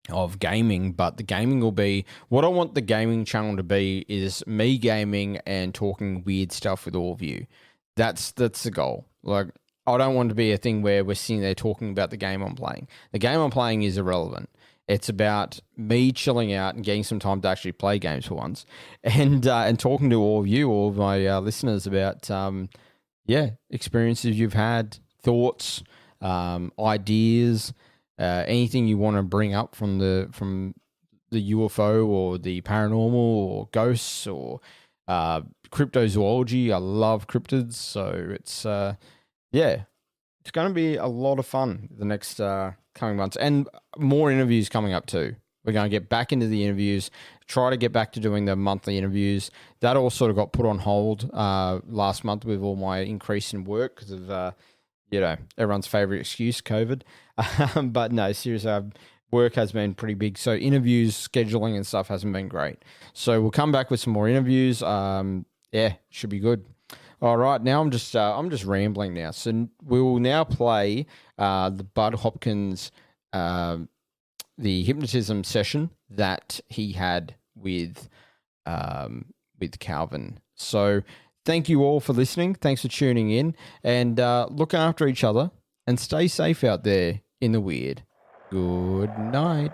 of gaming, but the gaming will be what I want the gaming channel to be is me gaming and talking weird stuff with all of you. That's the goal. Like, I don't want to be a thing where we're sitting there talking about the game I'm playing. The game I'm playing is irrelevant. It's about me chilling out and getting some time to actually play games for once, and talking to all of you, all of my listeners about experiences you've had, thoughts, ideas, anything you want to bring up from the UFO or the paranormal or ghosts or cryptozoology. I love cryptids, so it's going to be a lot of fun the next coming months, and more interviews coming up too. We're going to get back into the interviews, try to get back to doing the monthly interviews. That all sort of got put on hold last month with all my increase in work because of everyone's favorite excuse, COVID. But no, seriously, work has been pretty big. So interviews, scheduling and stuff hasn't been great. So we'll come back with some more interviews. Should be good. All right, now I'm just rambling now. So we will now play the Bud Hopkins the hypnotism session that he had with Calvin. So thank you all for listening. Thanks for tuning in, and look after each other and stay safe out there in the weird. Good night.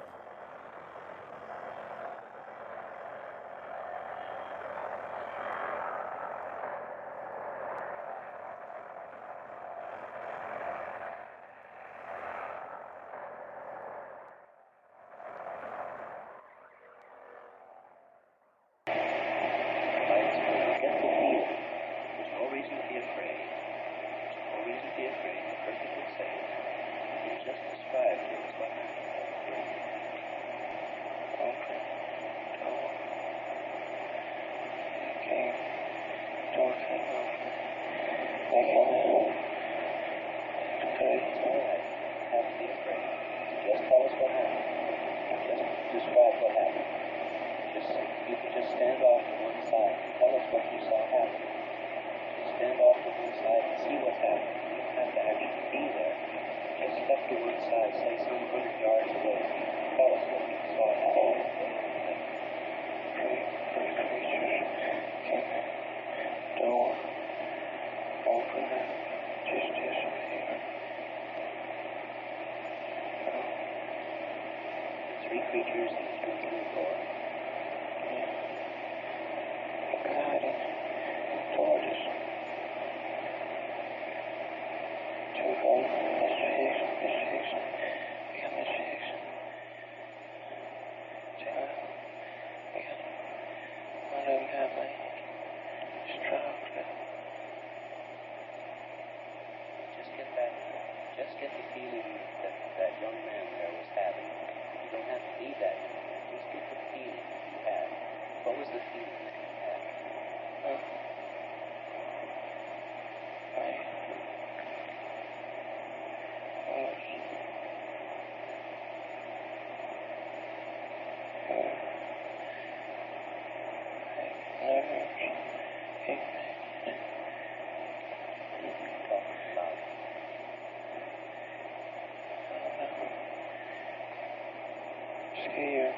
Scared.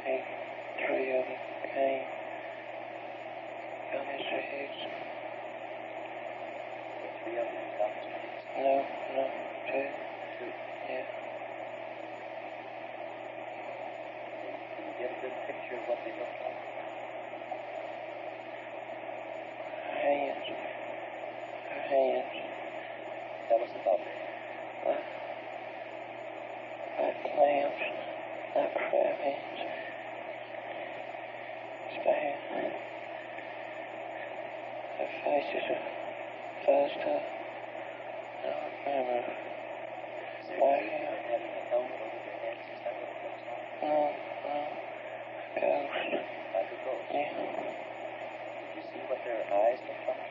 Hey, 3 of them came. Got Mr. Hicks. 3 of them got Mr. Hicks? No, 2. 2? Yeah. Can you get a good picture of what they look like? Hands. Her hands. Tell us about them. Like clams. Like crab hands. It's bad. Her faces are fuzzed up. I don't remember. Black hair. No. Ghost. Like a ghost? Yeah. Did you see what their eyes look like?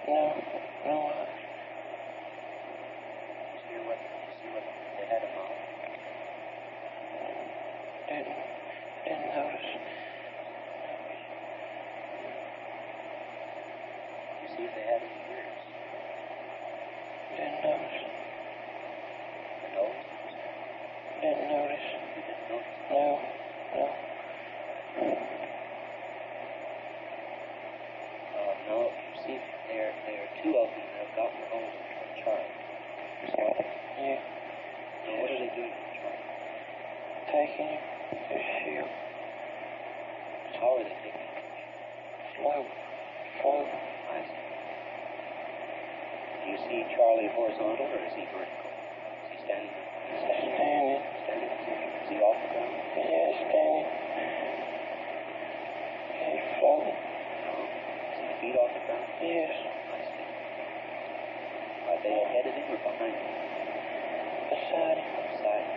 No eyes. Did you see what they had a mouth? Didn't notice. You see if they had any ears? didn't notice. You didn't notice? No, no. No, you see, there are two of them that have gotten hold of Charlie. You saw that? Yeah. Now, what are they doing with Charlie? Taking him to shield. How are they taking him? Float. Float. I see. Do you see Charlie horizontal or is he vertical? Is he standing? Standing. Standing. Is he off the ground? Yeah, standing. He's floating. No. Is his feet off the ground? Yes. I see. Are they ahead of him or behind him? Beside him. Beside him.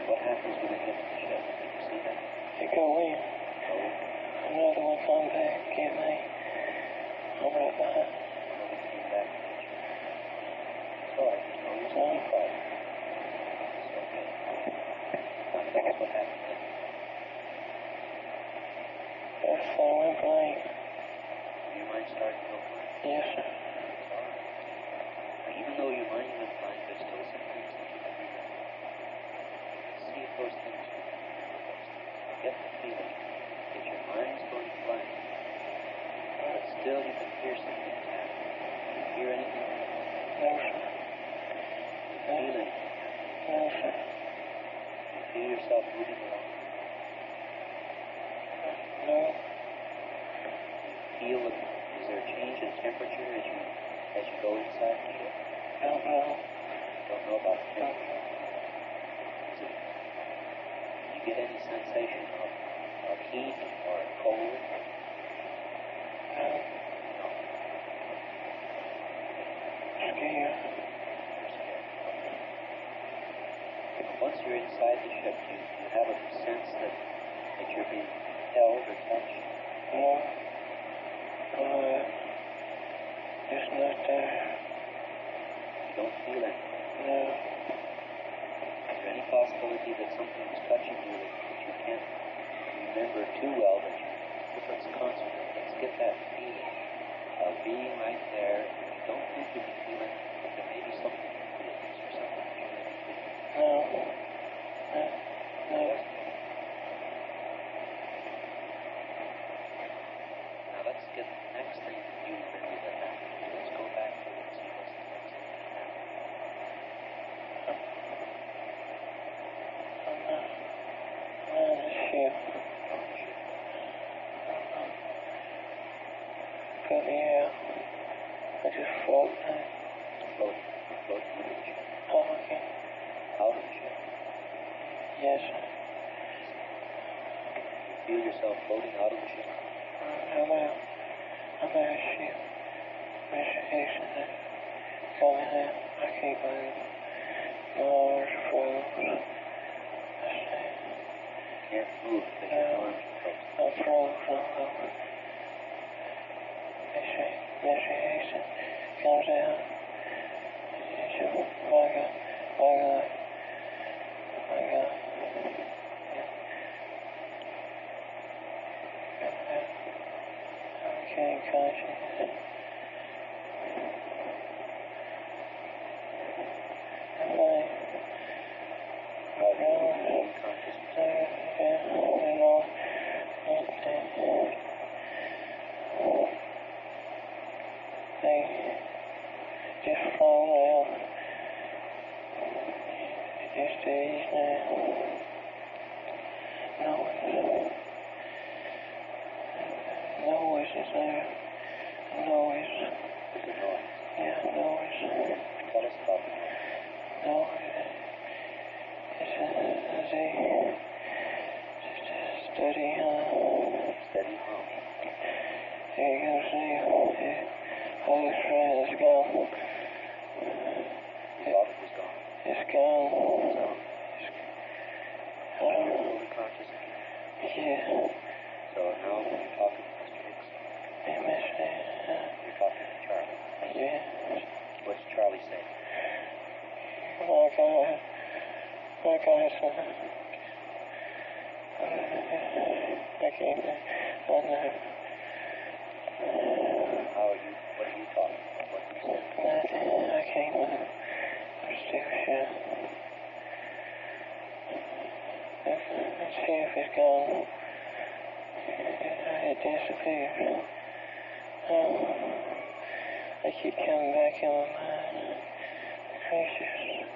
What happens when they get to the ship? Did you see that? You go in. Go in. Another one come back, get me. I'm right behind. Another came back to get you. Sorry, no reason to be frightened. It's okay. Now tell us what happened then. That's flowing plane. Your mind started to go blank. Yes, sir. It's all right. Now, even though your mind went blank, there's still some things that you can remember. See if those things you can remember those things. Get the feeling that your mind's going blank, but still you can hear some things happening. Can you hear anything? No, sir. Can you feel anything? No, sir. You feel yourself moving along. No. Feel it. Is there a change in temperature as you go inside the ship? Don't know. Don't know about the temperature. Do you get any sensation of heat or cold? No. No. Scared. Once you're inside the ship, do you have a sense that you're being held or touched? No. Just not there. You don't feel anything? No. Is there any possibility that something is touching you that you can't remember too well, that you, let's concentrate, let's get that feeling of being right there. You don't think you can feel anything, but there may be something in your feelings or something that you're really feeling. No. No. No. Now let's get the next thing that you remember that happened. Let's go back to it and see what's the next thing that happened. On the ship. On the ship. But yeah, I just float now. Floating. You're floating under the ship. Oh, okay. Out of the ship. Yes, sir. You feel yourself floating out of the ship. I'm out. I'm out of ship. Mr. Houston is coming out. I can't move. My arms are froze. You can't move because your arms are frozen. I'm froze all over. Mr. Houston comes out. He said, my God, my God, my God. I became conscious. I'm like, How do you become conscious? you know, they just flown out. It's the east now. Noise is there. Noise. There's a noise. Yeah, noise. Tell us about the noise. Noise. It's a steady hum. Steady hum. There you go, see. Other friend is gone. His office is gone. It's gone. It's gone. You're fully conscious again. Yeah. So now you're talking to Mr. Hicks. Hey, Mr. You're talking to Charlie. Yeah. What's Charlie say? My God. My God, son. I can't. I know. How are you? What are you talking about? What are you saying? Nothing. I can't move. I'm still shut. see if it's gone. It disappeared. They keep coming back in my mind. The creatures.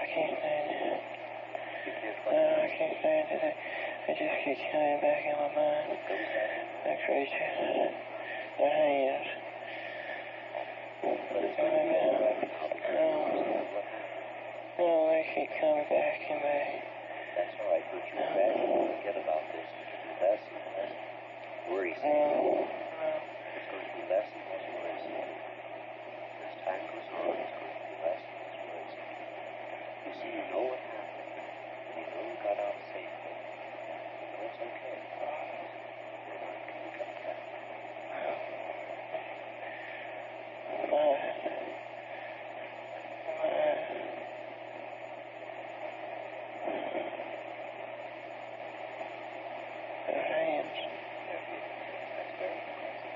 I can't stand it. I can't stand it. They just keep coming back in my mind. The creatures. Their hands. But it's going to be all right now. No, they keep coming back in me. That's all right, but you gradually forget about this. Less and less worrisome. It's going to be less and less worrisome. As time goes on, it's going to be less and less worrisome. You see, you know what happened. You know you got out safely. You know it's okay. You're not going to come back. That's very impressive.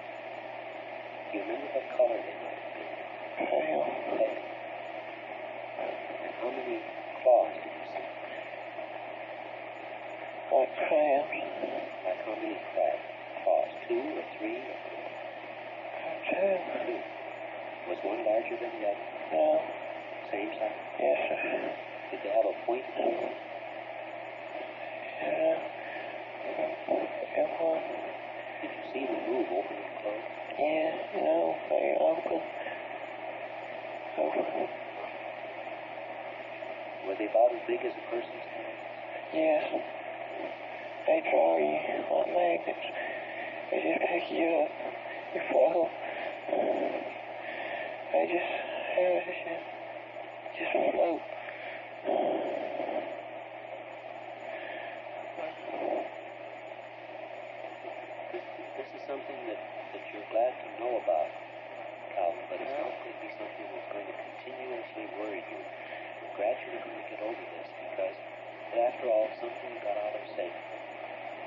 Do you remember what color they might have been? Pale. Pale. And how many claws did you see? Like crabs. Like how many claws? 2 or 3 or 4? 2. 2. Was one larger than the other? No. Same size? Yes, sir. Did they have a point to them? Did you see them move, open and close? Yeah, no, they open. Were they about as big as a person's hand? Yes. They draw you like magnets. They just pick you up. You fall. They just float. This is something that you're glad to know about, Calvin, but it's not going to be something that's going to continuously worry you. You're gradually going to get over this because, after all, something got out of safety.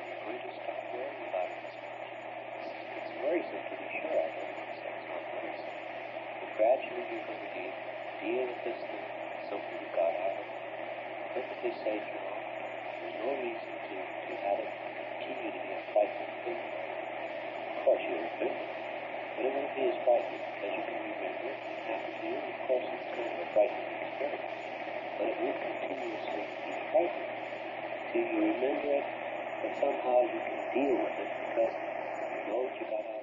You're going to stop worrying about it as much. It's worrisome to be sure, I don't want to say it's not worrisome. But gradually you're going to be able to deal with this thing, something you got out of, perfectly safe now. There's no reason to have it continue to be a frightening thing. Of course, you'll remember it, but it won't be as frightening because you can remember it. It happened to you. Of course, it's kind of a frightening experience, but it won't continuously be frightening till you remember it, but somehow you can deal with it because you know what you got out